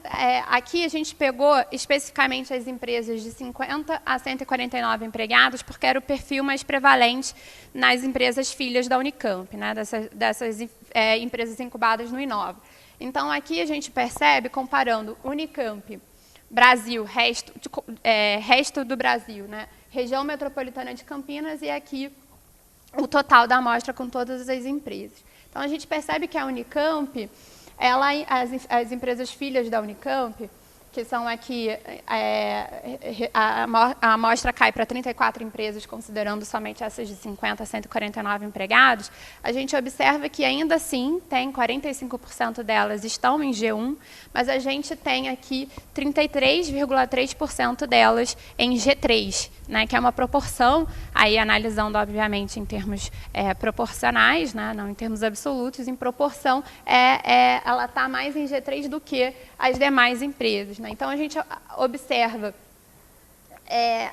aqui a gente pegou especificamente as empresas de 50 a 149 empregados, porque era o perfil mais prevalente nas empresas filhas da Unicamp, né? Dessas empresas incubadas no Inova. Então, aqui a gente percebe, comparando Unicamp, Brasil, resto do Brasil, né? Região metropolitana de Campinas e aqui o total da amostra com todas as empresas. Então, a gente percebe que a Unicamp, as empresas filhas da Unicamp, que são aqui, a amostra cai para 34 empresas, considerando somente essas de 50 a 149 empregados, a gente observa que ainda assim, 45% delas estão em G1, mas a gente tem aqui 33,3% delas em G3, né, que é uma proporção, aí analisando, obviamente, em termos proporcionais, né, não em termos absolutos, em proporção, ela está mais em G3 do que as demais empresas, né? Então, a gente observa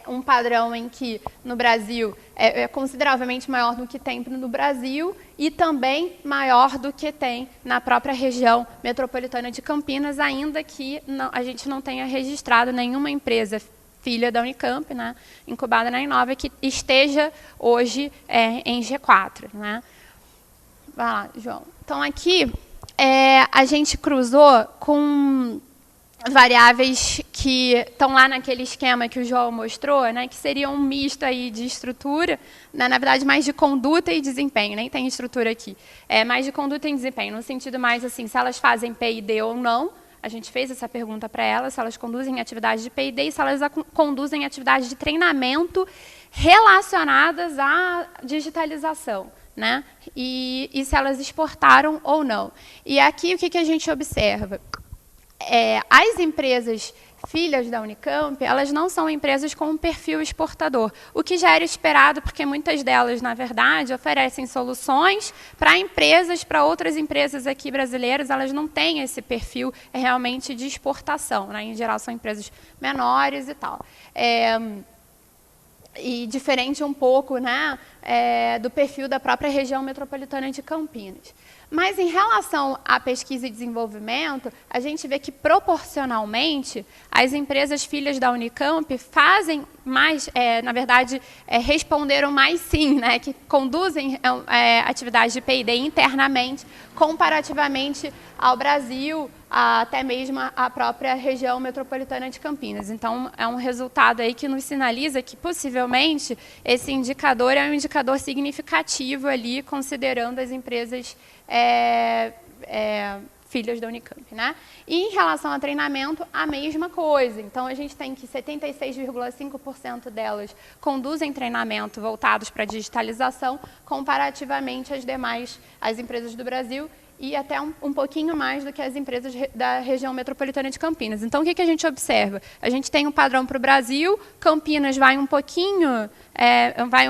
um padrão em que, no Brasil, é consideravelmente maior do que tem no Brasil e também maior do que tem na própria região metropolitana de Campinas, ainda que a gente não tenha registrado nenhuma empresa filha da Unicamp, né, incubada na Inova, que esteja hoje em G4. Né? Vai lá, João. Então, aqui a gente cruzou com variáveis que estão lá naquele esquema que o João mostrou, né, que seria um misto aí de estrutura, né, na verdade, mais de conduta e desempenho, nem tem estrutura aqui, mais de conduta e desempenho, no sentido mais assim, se elas fazem P&D ou não. A gente fez essa pergunta para elas, se elas conduzem atividades de P&D e se elas conduzem atividades de treinamento relacionadas à digitalização, né? E se elas exportaram ou não. E aqui o que a gente observa? As empresas filhas da Unicamp, elas não são empresas com um perfil exportador, o que já era esperado, porque muitas delas, na verdade, oferecem soluções para empresas, para outras empresas aqui brasileiras, elas não têm esse perfil realmente de exportação, né? Em geral, são empresas menores e tal. E diferente um pouco, né, do perfil da própria região metropolitana de Campinas. Mas, em relação à pesquisa e desenvolvimento, a gente vê que, proporcionalmente, as empresas filhas da Unicamp fazem mais, na verdade, responderam mais sim, né, que conduzem atividades de P&D internamente, comparativamente ao Brasil, até mesmo a própria região metropolitana de Campinas. Então, é um resultado aí que nos sinaliza que, possivelmente, esse indicador é um indicador significativo ali, considerando as empresas filhas da Unicamp. Né? E, em relação a treinamento, a mesma coisa. Então, a gente tem que 76,5% delas conduzem treinamento voltados para a digitalização, comparativamente às empresas do Brasil, e até um pouquinho mais do que as empresas da região metropolitana de Campinas. Então, o que a gente observa? A gente tem um padrão para o Brasil, Campinas vai um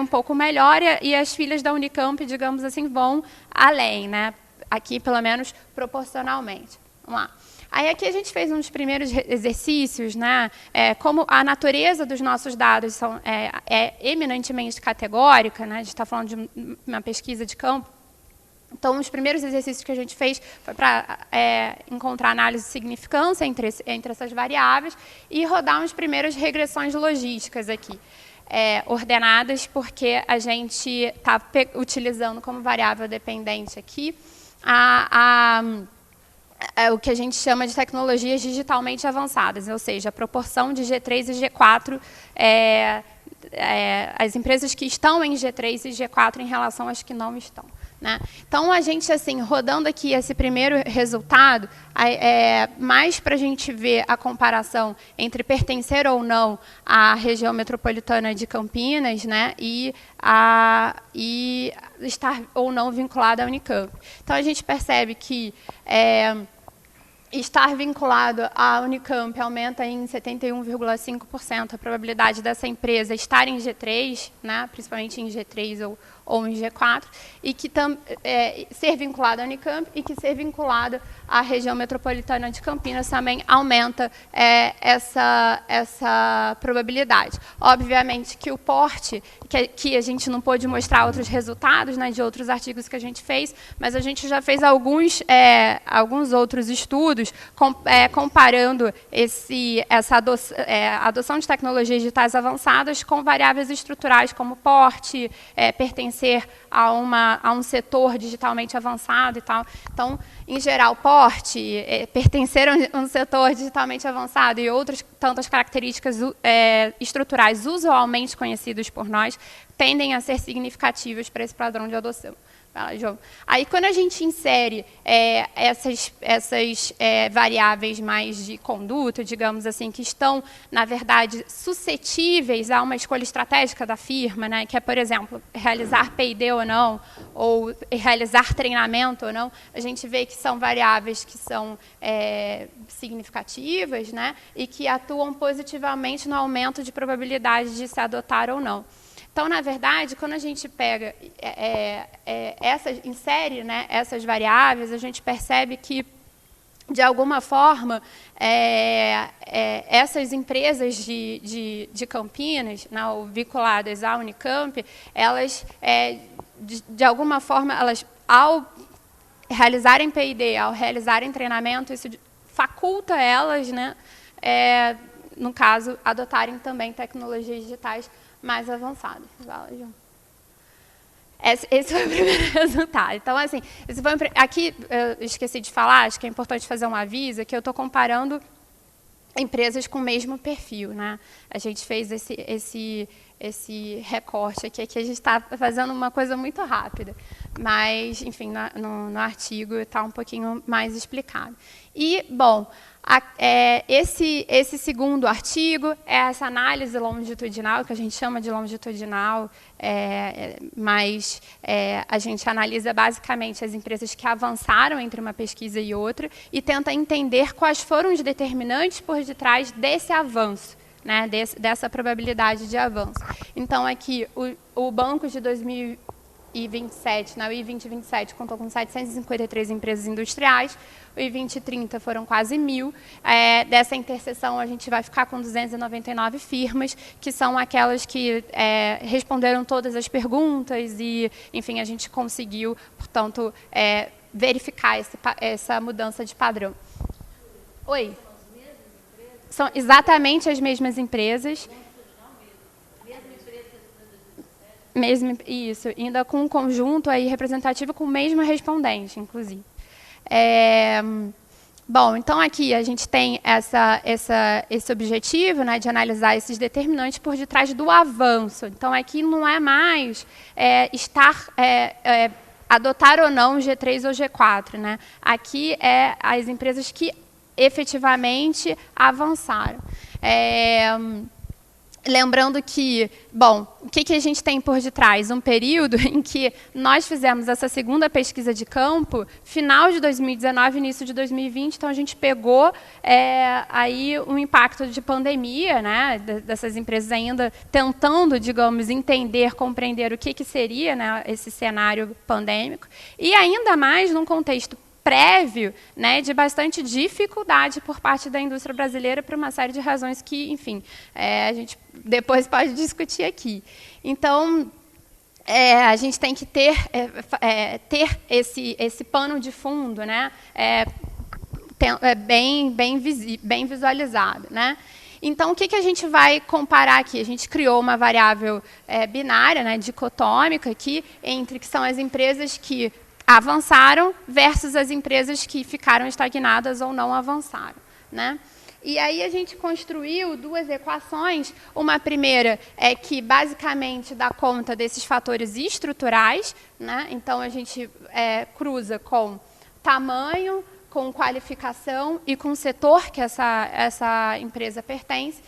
pouco melhor, e as filhas da Unicamp, digamos assim, vão além, né? Aqui, pelo menos, proporcionalmente. Vamos lá. Aí aqui a gente fez uns primeiros exercícios, né? Como a natureza dos nossos dados é eminentemente categórica, né? A gente está falando de uma pesquisa de campo. Então, os primeiros exercícios que a gente fez foi para encontrar análise de significância entre essas variáveis e rodar umas primeiras regressões logísticas aqui, ordenadas, porque a gente está utilizando como variável dependente aqui o que a gente chama de tecnologias digitalmente avançadas, ou seja, a proporção de G3 e G4, as empresas que estão em G3 e G4 em relação às que não estão. Né? Então, a gente, assim, rodando aqui esse primeiro resultado, mais para a gente ver a comparação entre pertencer ou não à região metropolitana de Campinas, né, e estar ou não vinculado à Unicamp. Então, a gente percebe que estar vinculado à Unicamp aumenta em 71,5% a probabilidade dessa empresa estar em G3, né, principalmente em G3 ou em G4, e que ser vinculado à Unicamp e que ser vinculado à região metropolitana de Campinas também aumenta essa probabilidade. Obviamente que o porte, que a gente não pôde mostrar outros resultados, né, de outros artigos que a gente fez, mas a gente já fez alguns outros estudos comparando a adoção de tecnologias digitais avançadas com variáveis estruturais como porte, pertencer a um setor digitalmente avançado e tal. Então, em geral, porte, pertencer a um setor digitalmente avançado e outras tantas características estruturais usualmente conhecidas por nós tendem a ser significativas para esse padrão de adoção. Vai lá, João. Aí, quando a gente insere essas variáveis mais de conduta, digamos assim, que estão, na verdade, suscetíveis a uma escolha estratégica da firma, né, que é, por exemplo, realizar P&D ou não, ou realizar treinamento ou não, a gente vê que são variáveis que são significativas, né, e que atuam positivamente no aumento de probabilidade de se adotar ou não. Então, na verdade, quando a gente pega insere, né, essas variáveis, a gente percebe que, de alguma forma, essas empresas de Campinas, né, vinculadas à Unicamp, elas, de alguma forma, ao realizarem P&D, ao realizarem treinamento, isso faculta elas, né, no caso, adotarem também tecnologias digitais mais avançadas. Vai, João. Esse foi o primeiro resultado. Então, assim, aqui eu esqueci de falar, acho que é importante fazer um aviso, que eu estou comparando empresas com o mesmo perfil, né? A gente fez esse recorte aqui, que a gente está fazendo uma coisa muito rápida, mas, enfim, no artigo está um pouquinho mais explicado. E, bom, esse segundo artigo é essa análise longitudinal, que a gente chama de longitudinal, mas a gente analisa basicamente as empresas que avançaram entre uma pesquisa e outra e tenta entender quais foram os determinantes por detrás desse avanço, né, dessa probabilidade de avanço. Então, aqui, o banco de 2027, na UI 2027, contou com 753 empresas industriais, o UI 2030 foram quase 1.000. Dessa interseção, a gente vai ficar com 299 firmas, que são aquelas que responderam todas as perguntas e, enfim, a gente conseguiu, portanto, verificar essa mudança de padrão. Oi? São exatamente as mesmas empresas. Isso, ainda com um conjunto aí representativo com o mesmo respondente, inclusive. Bom, então aqui a gente tem esse objetivo, né, de analisar esses determinantes por detrás do avanço. Então aqui não é mais adotar ou não G3 ou G4, né? Aqui é as empresas que efetivamente avançaram. Lembrando que, bom, o que a gente tem por detrás? Um período em que nós fizemos essa segunda pesquisa de campo, final de 2019, início de 2020, então a gente pegou aí um impacto de pandemia, né, dessas empresas ainda tentando, digamos, entender, compreender o que seria, né, esse cenário pandêmico, e ainda mais num contexto prévio, né, de bastante dificuldade por parte da indústria brasileira por uma série de razões que, enfim, a gente depois pode discutir aqui. Então, a gente tem que ter esse pano de fundo, né, bem visualizado, né? Então, o que a gente vai comparar aqui? A gente criou uma variável binária, né, dicotômica, aqui, que são as empresas que avançaram versus as empresas que ficaram estagnadas ou não avançaram, né? E aí a gente construiu duas equações. Uma primeira é que basicamente dá conta desses fatores estruturais, né? Então a gente cruza com tamanho, com qualificação e com o setor que essa empresa pertence,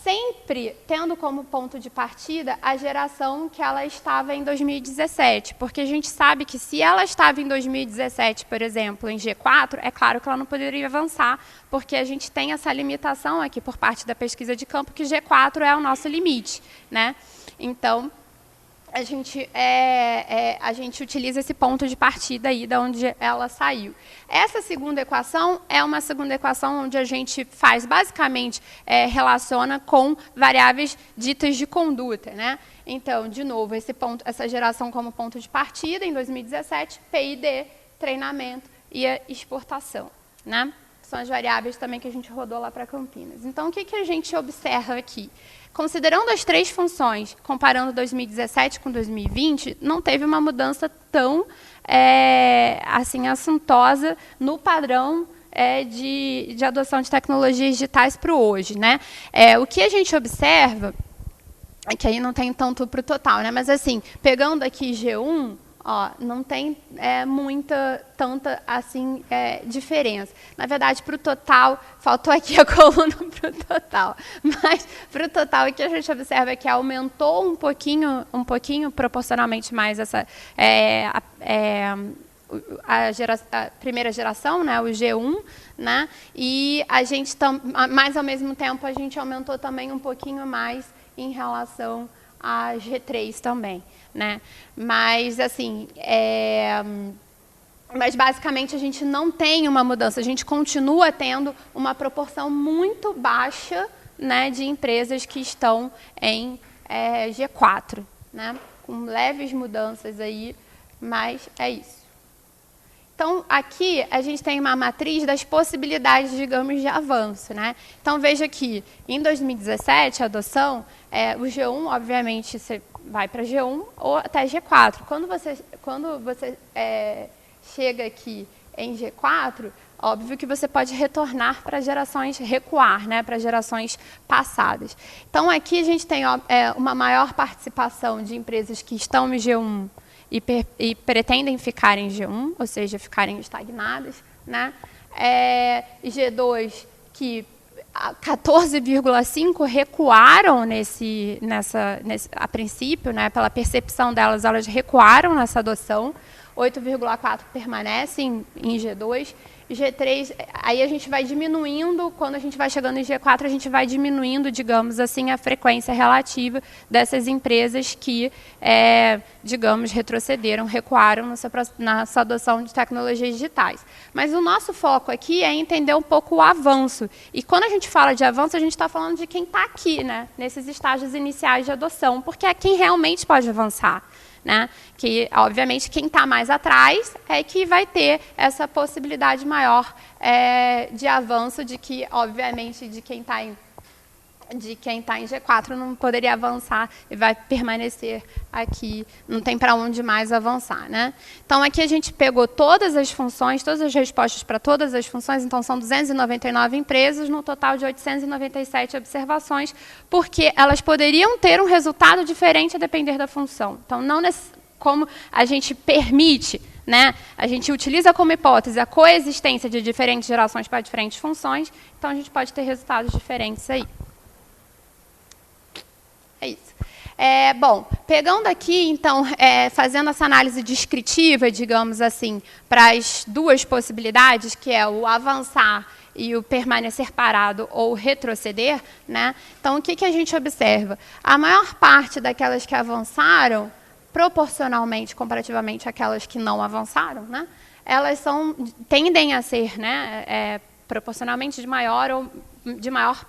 sempre tendo como ponto de partida a geração que ela estava em 2017, porque a gente sabe que se ela estava em 2017, por exemplo, em G4, é claro que ela não poderia avançar, porque a gente tem essa limitação aqui por parte da pesquisa de campo, que G4 é o nosso limite, né? Então, a gente utiliza esse ponto de partida aí de onde ela saiu. Essa segunda equação é uma segunda equação onde a gente faz, basicamente, relaciona com variáveis ditas de conduta, né? Então, de novo, essa geração como ponto de partida, em 2017, PID, treinamento e a exportação, né? São as variáveis também que a gente rodou lá para Campinas. Então, o que a gente observa aqui? Considerando as 3 funções, comparando 2017 com 2020, não teve uma mudança tão assim, assintosa no padrão de adoção de tecnologias digitais para o hoje, né? O que a gente observa, é que aí não tem tanto para o total, né? Mas assim, pegando aqui G1, ó, não tem tanta assim, diferença. Na verdade, para o total, faltou aqui a coluna para o total. Mas para o total, o que a gente observa é que aumentou um pouquinho proporcionalmente mais essa a primeira geração, né, o G1, né? E a gente mas ao mesmo tempo a gente aumentou também um pouquinho mais em relação a G3 também, né? Mas assim, mas basicamente a gente não tem uma mudança, a gente continua tendo uma proporção muito baixa, né, de empresas que estão em G4, né? Com leves mudanças aí, mas é isso. Então, aqui a gente tem uma matriz das possibilidades, digamos, de avanço, né? Então, veja aqui, em 2017, a adoção, o G1, obviamente, você vai para G1 ou até G4. Quando você chega aqui em G4, óbvio que você pode retornar para gerações, recuar, né, para gerações passadas. Então, aqui a gente tem uma maior participação de empresas que estão no G1 e pretendem ficar em G1, ou seja, ficarem estagnadas, né? G2, que 14,5 recuaram a princípio, né, pela percepção delas, elas recuaram nessa adoção, 8,4 permanecem em G2, G3, aí a gente vai diminuindo, quando a gente vai chegando em G4, a gente vai diminuindo, digamos assim, a frequência relativa dessas empresas que, digamos, retrocederam, recuaram nessa adoção de tecnologias digitais. Mas o nosso foco aqui é entender um pouco o avanço. E quando a gente fala de avanço, a gente está falando de quem está aqui, né, nesses estágios iniciais de adoção, porque é quem realmente pode avançar. Né? Que, obviamente, quem está mais atrás é que vai ter essa possibilidade maior de avanço, de que, obviamente, de quem está em G4 não poderia avançar e vai permanecer aqui, não tem para onde mais avançar, né? Então, aqui a gente pegou todas as funções, todas as respostas para todas as funções, então são 299 empresas, no total de 897 observações, porque elas poderiam ter um resultado diferente a depender da função. Então, não como a gente permite, né? A gente utiliza como hipótese a coexistência de diferentes gerações para diferentes funções, então a gente pode ter resultados diferentes aí. É isso. Bom, pegando aqui, então, fazendo essa análise descritiva, digamos assim, para as 2 possibilidades, que é o avançar e o permanecer parado ou retroceder, né? Então, o que a gente observa? A maior parte daquelas que avançaram, proporcionalmente, comparativamente àquelas que não avançaram, né? Elas tendem a ser, né, proporcionalmente de maior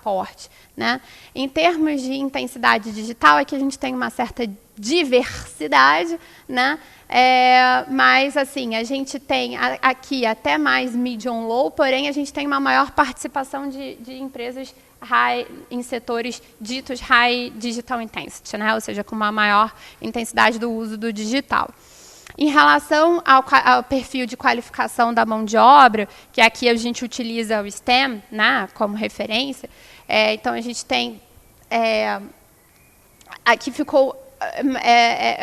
porte, né? Em termos de intensidade digital, é que a gente tem uma certa diversidade, né? Mas assim, a gente tem aqui até mais medium low, porém a gente tem uma maior participação de empresas em setores ditos high digital intensity, né? Ou seja, com uma maior intensidade do uso do digital. Em relação ao perfil de qualificação da mão de obra, que aqui a gente utiliza o STEM, né, como referência, então a gente tem... aqui ficou...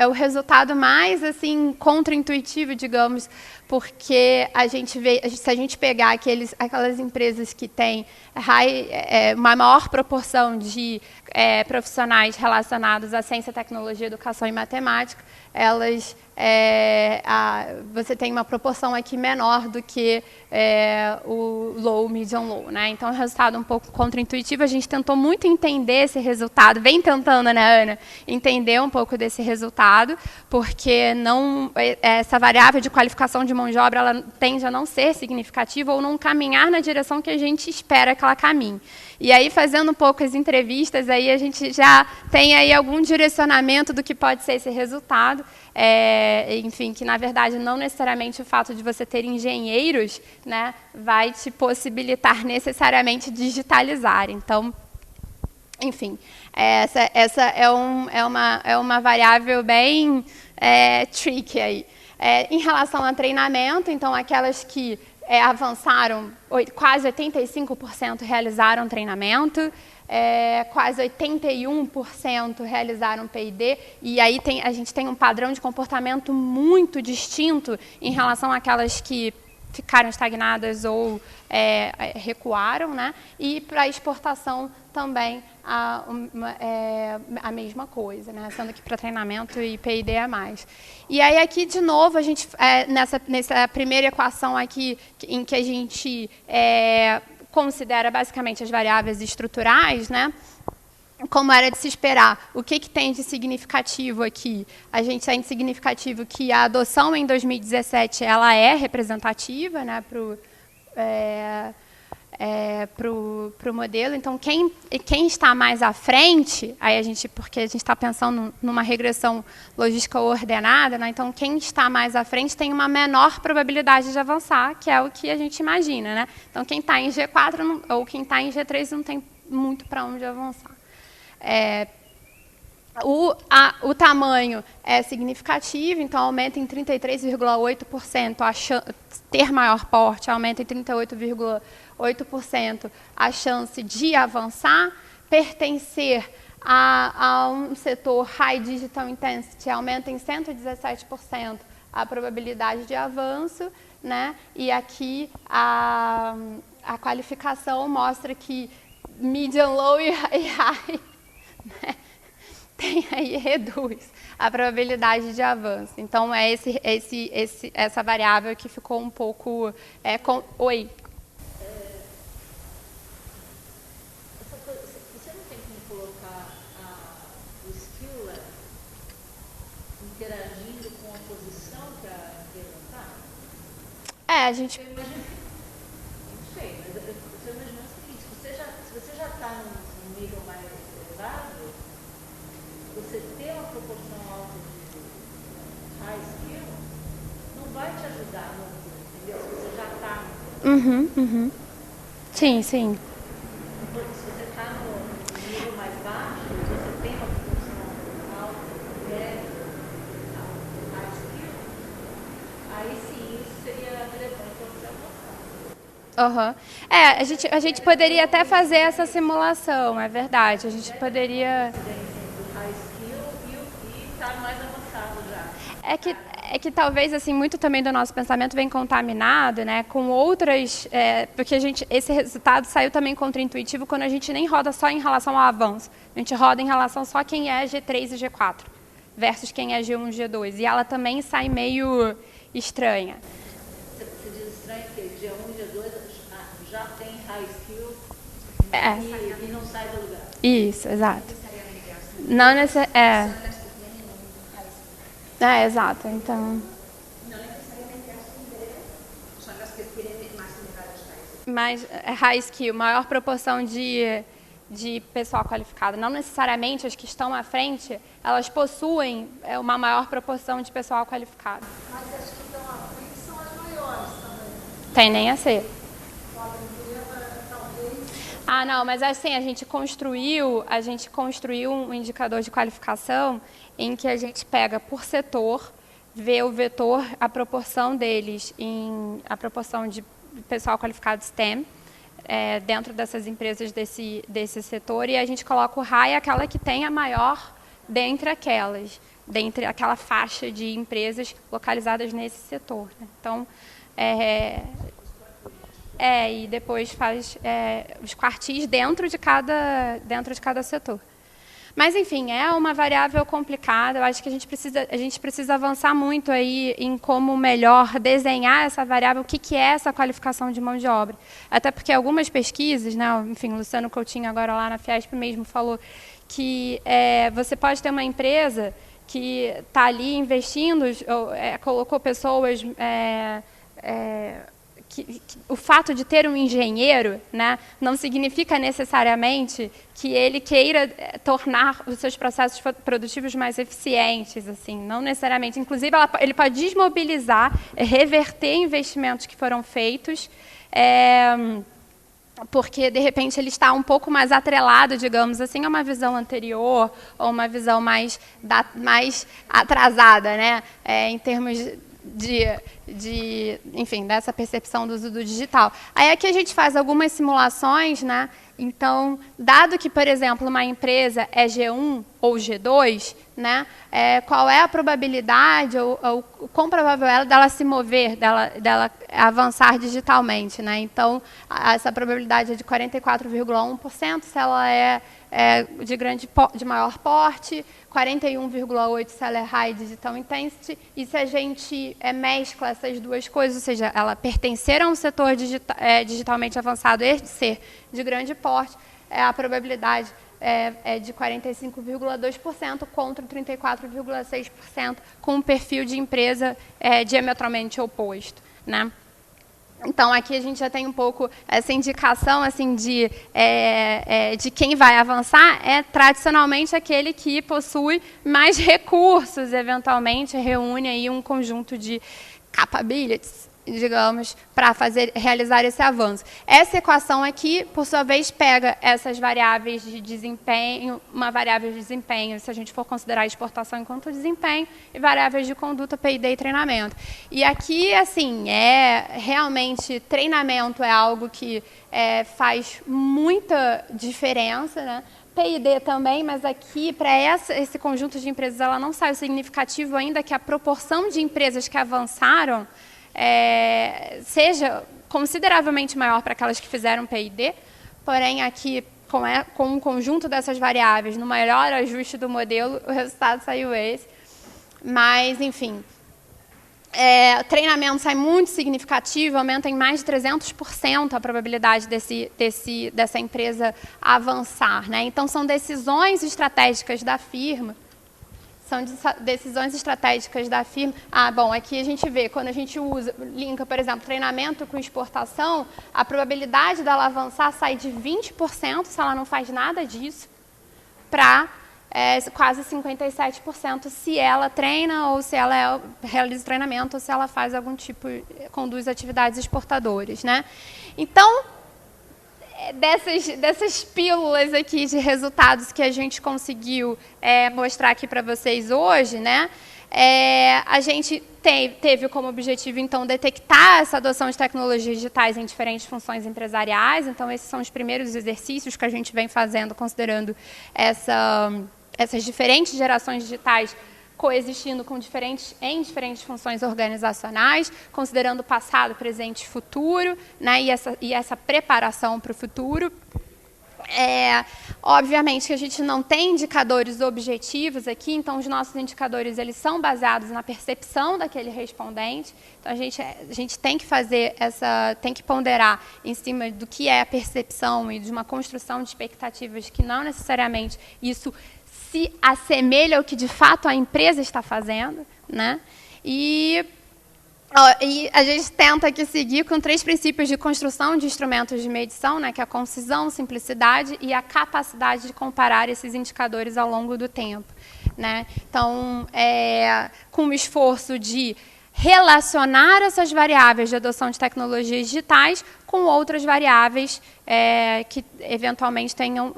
o resultado mais assim, contraintuitivo, digamos, porque a gente vê, se a gente pegar aquelas empresas que têm uma maior proporção de profissionais relacionados à ciência, tecnologia, educação e matemática, elas você tem uma proporção aqui menor do que o low, medium, low, né? Então, é um resultado um pouco contraintuitivo. A gente tentou muito entender esse resultado, vem tentando, né, Ana, entender um pouco desse resultado, porque essa variável de qualificação de mão de obra ela tende a não ser significativa ou não caminhar na direção que a gente espera que ela caminhe. E aí, fazendo um pouco as entrevistas, aí a gente já tem aí algum direcionamento do que pode ser esse resultado. Enfim, que na verdade não necessariamente o fato de você ter engenheiros, né, vai te possibilitar necessariamente digitalizar. Então, enfim, essa é uma variável bem tricky aí. Em relação a treinamento, então aquelas que avançaram, quase 85% realizaram treinamento, quase 81% realizaram P&D, e aí a gente tem um padrão de comportamento muito distinto em relação àquelas que ficaram estagnadas ou recuaram, né? E para a exportação também a mesma coisa, né? Sendo que para treinamento e P&D é mais. E aí aqui, de novo, a gente, nessa primeira equação aqui, em que a gente considera basicamente as variáveis estruturais, né? Como era de se esperar. O que tem de significativo aqui? A gente tem de significativo que a adoção em 2017 ela é representativa, né, pro modelo. Então, quem está mais à frente, aí porque a gente está pensando numa regressão logística ordenada, né? Então, quem está mais à frente tem uma menor probabilidade de avançar, que é o que a gente imagina, né? Então, quem está em G4 ou quem está em G3 não tem muito para onde avançar. O tamanho é significativo, então aumenta em 33,8%, ter maior porte aumenta em 38,8% a chance de avançar, pertencer a um setor High Digital Intensity aumenta em 117% a probabilidade de avanço, né? E aqui a qualificação mostra que medium, low e high, né? Reduz a probabilidade de avanço. Então, essa variável que ficou um pouco... Oi? Você não tem como colocar o skill level interagindo com a posição que a empresa está? A gente... Não sei, mas eu estou imaginando o seguinte, se você já está num nível mais elevado, você ter uma proporção alta de high skill não vai te ajudar muito, entendeu? Se você já está no... Sim, sim. Se você está no nível mais baixo, você tem uma proporção alta de high skill, aí sim, isso seria relevante para você avançar. A gente poderia até fazer essa simulação, é verdade. A gente poderia... mais avançado já. É que talvez assim muito também do nosso pensamento vem contaminado, né, com outras, porque esse resultado saiu também contraintuitivo quando a gente nem roda só em relação ao avanço, a gente roda em relação só quem é G3 e G4 versus quem é G1 e G2, e ela também sai meio estranha. Você diz estranho porque G1 e G2 já tem high skill e não sai do lugar. Isso, exato. Não necessariamente. Exato, então... Não necessariamente as são as que tienen más niveles. Mas high skill, maior proporção de pessoal qualificado. Não necessariamente as que estão à frente, elas possuem uma maior proporção de pessoal qualificado. Mas as que estão à frente são as maiores também. Tendem a ser. Podem ter, talvez... Não, mas assim, a gente construiu um indicador de qualificação em que a gente pega por setor, vê o vetor, a proporção deles, a proporção de pessoal qualificado STEM, dentro dessas empresas desse setor, e a gente coloca o high, aquela que tem a maior dentre aquelas. dentre aquela faixa de empresas localizadas nesse setor, né? Então, e depois faz os quartis dentro de cada setor. Mas, enfim, é uma variável complicada. Eu acho que a gente precisa avançar muito aí em como melhor desenhar essa variável, o que é essa qualificação de mão de obra. Até porque algumas pesquisas, né, enfim, o Luciano Coutinho agora lá na Fiesp mesmo falou que você pode ter uma empresa que está ali investindo, colocou pessoas... o fato de ter um engenheiro, né, não significa necessariamente que ele queira tornar os seus processos produtivos mais eficientes, assim, não necessariamente. Inclusive, ele pode desmobilizar, reverter investimentos que foram feitos, porque, de repente, ele está um pouco mais atrelado, digamos assim, a uma visão anterior ou uma visão mais atrasada, né, em termos enfim, dessa percepção do uso do digital. Aí aqui a gente faz algumas simulações, né? Então, dado que, por exemplo, uma empresa é G1 ou G2, né? Qual é a probabilidade ou quão provável é dela se mover, dela avançar digitalmente, né? Então, essa probabilidade é de 44,1% se ela é de maior porte, 41,8% se ela é High Digital Intensity, e se a gente mescla essas duas coisas, ou seja, ela pertencer a um setor digitalmente avançado e ser de grande porte, a probabilidade é de 45,2% contra 34,6% com um perfil de empresa diametralmente oposto, né? Então, aqui a gente já tem um pouco essa indicação assim, de quem vai avançar, tradicionalmente aquele que possui mais recursos, eventualmente reúne aí um conjunto de capabilities, digamos, para realizar esse avanço. Essa equação aqui, por sua vez, pega essas variáveis de desempenho, uma variável de desempenho, se a gente for considerar a exportação enquanto desempenho, e variáveis de conduta, P&D e treinamento. E aqui, assim, realmente, treinamento é algo que faz muita diferença, né? P&D também, mas aqui, para esse conjunto de empresas, ela não saiu significativo ainda que a proporção de empresas que avançaram seja consideravelmente maior para aquelas que fizeram P&D, porém aqui, com um conjunto dessas variáveis, no maior ajuste do modelo, o resultado saiu esse. Mas, enfim, o treinamento sai muito significativo, aumenta em mais de 300% a probabilidade dessa empresa avançar, né? Então, são decisões estratégicas da firma. São decisões estratégicas da firma. Bom, aqui a gente vê, quando a gente linka, por exemplo, treinamento com exportação, a probabilidade dela avançar sai de 20%, se ela não faz nada disso, para quase 57% se ela treina ou se ela realiza treinamento ou se ela faz algum tipo, conduz atividades exportadoras, né? Então, dessas pílulas aqui de resultados que a gente conseguiu mostrar aqui para vocês hoje, né? A gente teve como objetivo, então, detectar essa adoção de tecnologias digitais em diferentes funções empresariais. Então, esses são os primeiros exercícios que a gente vem fazendo, considerando essas diferentes gerações digitais coexistindo em diferentes funções organizacionais, considerando passado, presente e futuro, né, e essa preparação para o futuro. Obviamente que a gente não tem indicadores objetivos aqui, então os nossos indicadores eles são baseados na percepção daquele respondente. Então a gente tem que tem que ponderar em cima do que é a percepção e de uma construção de expectativas que não necessariamente isso se assemelha ao que de fato a empresa está fazendo, né? E a gente tenta aqui seguir com 3 princípios de construção de instrumentos de medição, né, que é a concisão, simplicidade e a capacidade de comparar esses indicadores ao longo do tempo, né? Então, com o esforço de relacionar essas variáveis de adoção de tecnologias digitais com outras variáveis que eventualmente tenham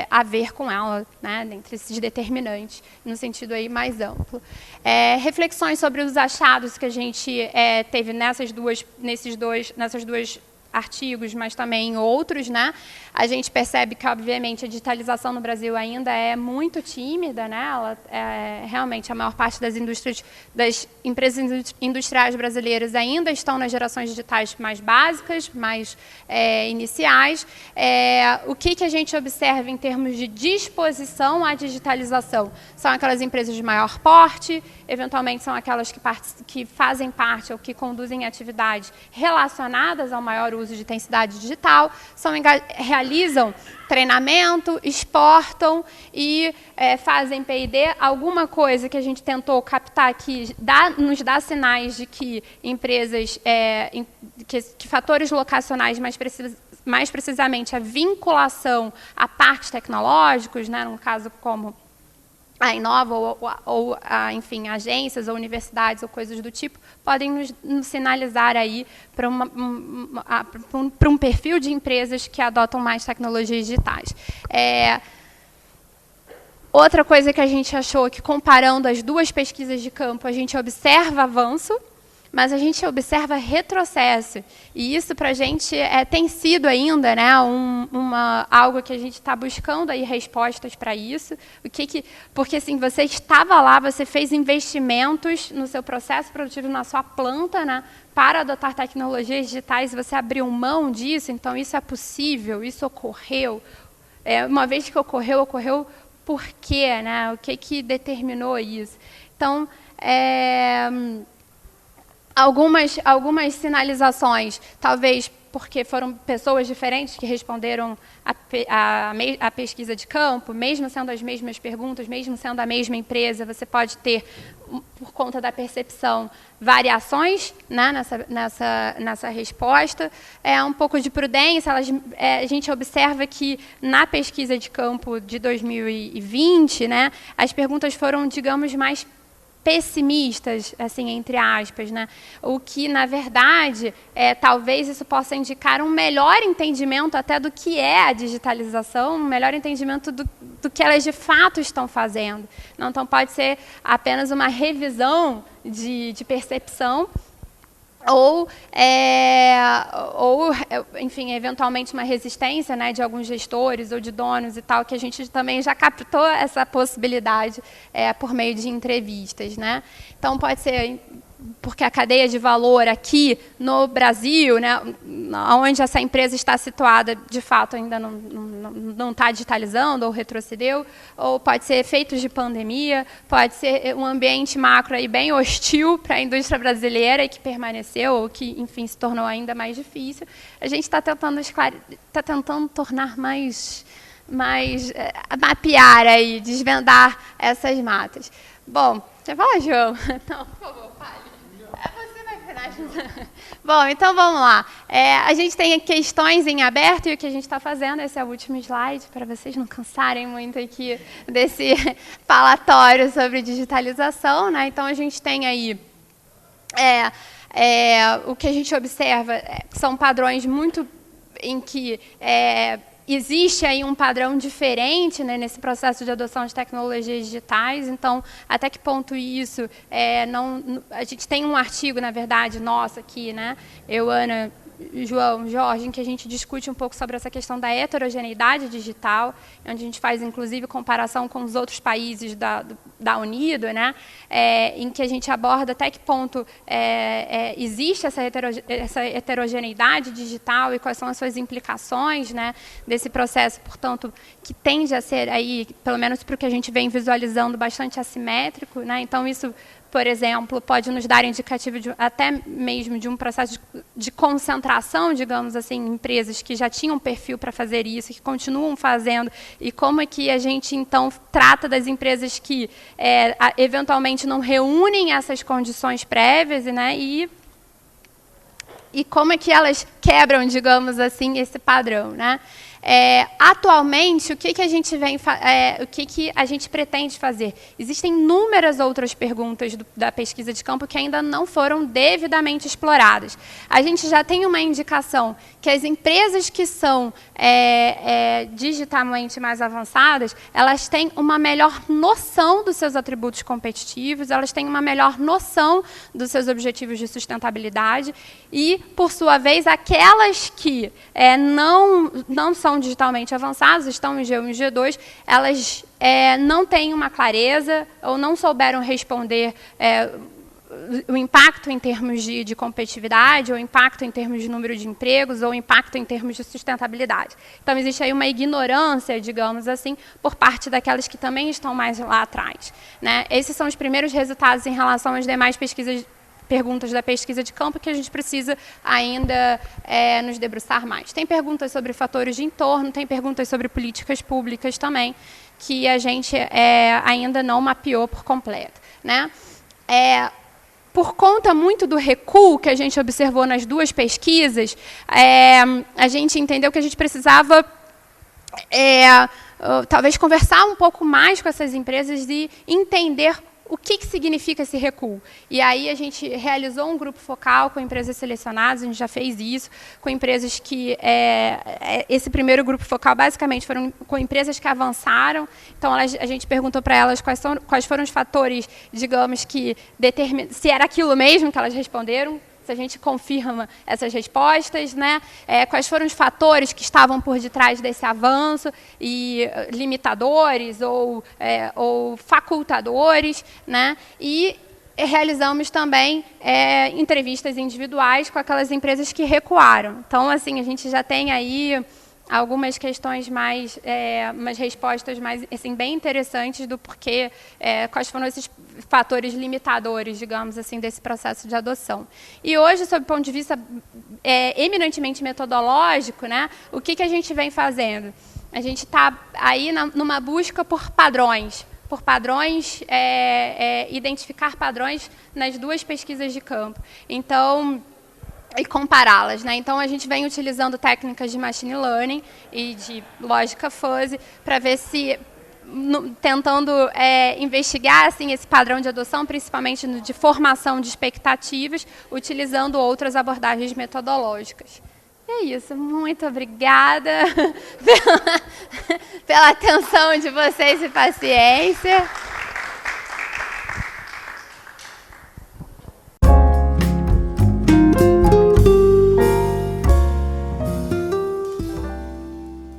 a ver com ela, né, dentre esses determinantes, no sentido aí mais amplo. Reflexões sobre os achados que a gente teve nessas duas artigos, mas também em outros, né? A gente percebe que, obviamente, a digitalização no Brasil ainda é muito tímida, né? Ela, realmente, a maior parte das empresas industriais brasileiras ainda estão nas gerações digitais mais básicas, mais iniciais. O que a gente observa em termos de disposição à digitalização? São aquelas empresas de maior porte, eventualmente são aquelas que fazem parte ou que conduzem atividades relacionadas ao maior uso de intensidade digital, realizam treinamento, exportam e fazem P&D. Alguma coisa que a gente tentou captar aqui nos dá sinais de que empresas, que fatores locacionais, mais precisamente a vinculação a parques tecnológicos, né, num caso como a Inova ou enfim, agências ou universidades ou coisas do tipo, podem nos sinalizar aí para um perfil de empresas que adotam mais tecnologias digitais. Outra coisa que a gente achou que, comparando as duas pesquisas de campo, a gente observa avanço, mas a gente observa retrocesso. E isso, para a gente, tem sido ainda, né, algo que a gente está buscando aí respostas para isso. Porque assim, você estava lá, você fez investimentos no seu processo produtivo, na sua planta, né, para adotar tecnologias digitais, você abriu mão disso, então isso é possível, isso ocorreu. Uma vez que ocorreu por quê? Né? O que determinou isso? Então, algumas sinalizações, talvez porque foram pessoas diferentes que responderam a pesquisa de campo, mesmo sendo as mesmas perguntas, mesmo sendo a mesma empresa, você pode ter, por conta da percepção, variações, né, nessa resposta. Um pouco de prudência. A gente observa que, na pesquisa de campo de 2020, né, as perguntas foram, digamos, mais pessimistas, assim, entre aspas, né? O que, na verdade, talvez isso possa indicar um melhor entendimento até do que é a digitalização, um melhor entendimento do que elas de fato estão fazendo. Então, pode ser apenas uma revisão de percepção, ou enfim, eventualmente uma resistência, né, de alguns gestores ou de donos e tal, que a gente também já captou essa possibilidade por meio de entrevistas, né? Então, pode ser porque a cadeia de valor aqui no Brasil, né, onde essa empresa está situada, de fato, ainda não está digitalizando ou retrocedeu, ou pode ser efeitos de pandemia, pode ser um ambiente macro aí bem hostil para a indústria brasileira e que permaneceu, ou que, enfim, se tornou ainda mais difícil. A gente está tentando tornar mais mapear aí, desvendar essas matas. Bom, você fala, João? Não, por favor, fale. Você vai finalizar. Bom, então vamos lá. A gente tem questões em aberto e o que a gente está fazendo, esse é o último slide, para vocês não cansarem muito aqui desse falatório sobre digitalização, né? Então, a gente tem aí o que a gente observa são padrões muito em que existe aí um padrão diferente, né, nesse processo de adoção de tecnologias digitais. Então, até que ponto isso a gente tem um artigo, na verdade, nosso aqui, né, eu, Ana, João, Jorge, em que a gente discute um pouco sobre essa questão da heterogeneidade digital, onde a gente faz, inclusive, comparação com os outros países da Unido, né, em que a gente aborda até que ponto existe essa heterogeneidade digital e quais são as suas implicações, né, desse processo, portanto, que tende a ser, aí, pelo menos para o que a gente vem visualizando, bastante assimétrico, né. Então, isso, por exemplo, pode nos dar indicativo até mesmo de um processo de concentração, digamos assim, em empresas que já tinham perfil para fazer isso, que continuam fazendo, e como é que a gente, então, trata das empresas que, eventualmente, não reúnem essas condições prévias, né, e como é que elas quebram, digamos assim, esse padrão, né? Atualmente, o que a gente pretende fazer? Existem inúmeras outras perguntas da pesquisa de campo que ainda não foram devidamente exploradas. A gente já tem uma indicação que as empresas que são digitalmente mais avançadas, elas têm uma melhor noção dos seus atributos competitivos, elas têm uma melhor noção dos seus objetivos de sustentabilidade e, por sua vez, aquelas que não são digitalmente avançadas, estão em G1 e G2, elas não têm uma clareza ou não souberam responder o impacto em termos de competitividade, ou impacto em termos de número de empregos, ou impacto em termos de sustentabilidade. Então, existe aí uma ignorância, digamos assim, por parte daquelas que também estão mais lá atrás, né? Esses são os primeiros resultados em relação às demais perguntas da pesquisa de campo que a gente precisa ainda nos debruçar mais. Tem perguntas sobre fatores de entorno, tem perguntas sobre políticas públicas também, que a gente ainda não mapeou por completo, né? Por conta muito do recuo que a gente observou nas duas pesquisas, a gente entendeu que a gente precisava talvez conversar um pouco mais com essas empresas e entender o que significa esse recuo. E aí a gente realizou um grupo focal com empresas selecionadas, a gente já fez isso, com empresas que... esse primeiro grupo focal, basicamente, foram com empresas que avançaram. Então, a gente perguntou para elas quais foram os fatores, digamos, que determinam... Se era aquilo mesmo que elas responderam, se a gente confirma essas respostas, né? Quais foram os fatores que estavam por detrás desse avanço, e limitadores ou facultadores, né? E realizamos também entrevistas individuais com aquelas empresas que recuaram. Então, assim, a gente já tem aí algumas questões mais, umas respostas mais, assim, bem interessantes do porquê, quais foram esses fatores limitadores, digamos assim, desse processo de adoção. E hoje, sob o ponto de vista eminentemente metodológico, né, o que a gente vem fazendo? A gente está aí numa busca por padrões, identificar padrões nas duas pesquisas de campo. Então, e compará-las, né? Então, a gente vem utilizando técnicas de machine learning e de lógica fuzzy para ver se, tentando investigar assim, esse padrão de adoção, principalmente de formação de expectativas, utilizando outras abordagens metodológicas. É isso, muito obrigada pela atenção de vocês e paciência.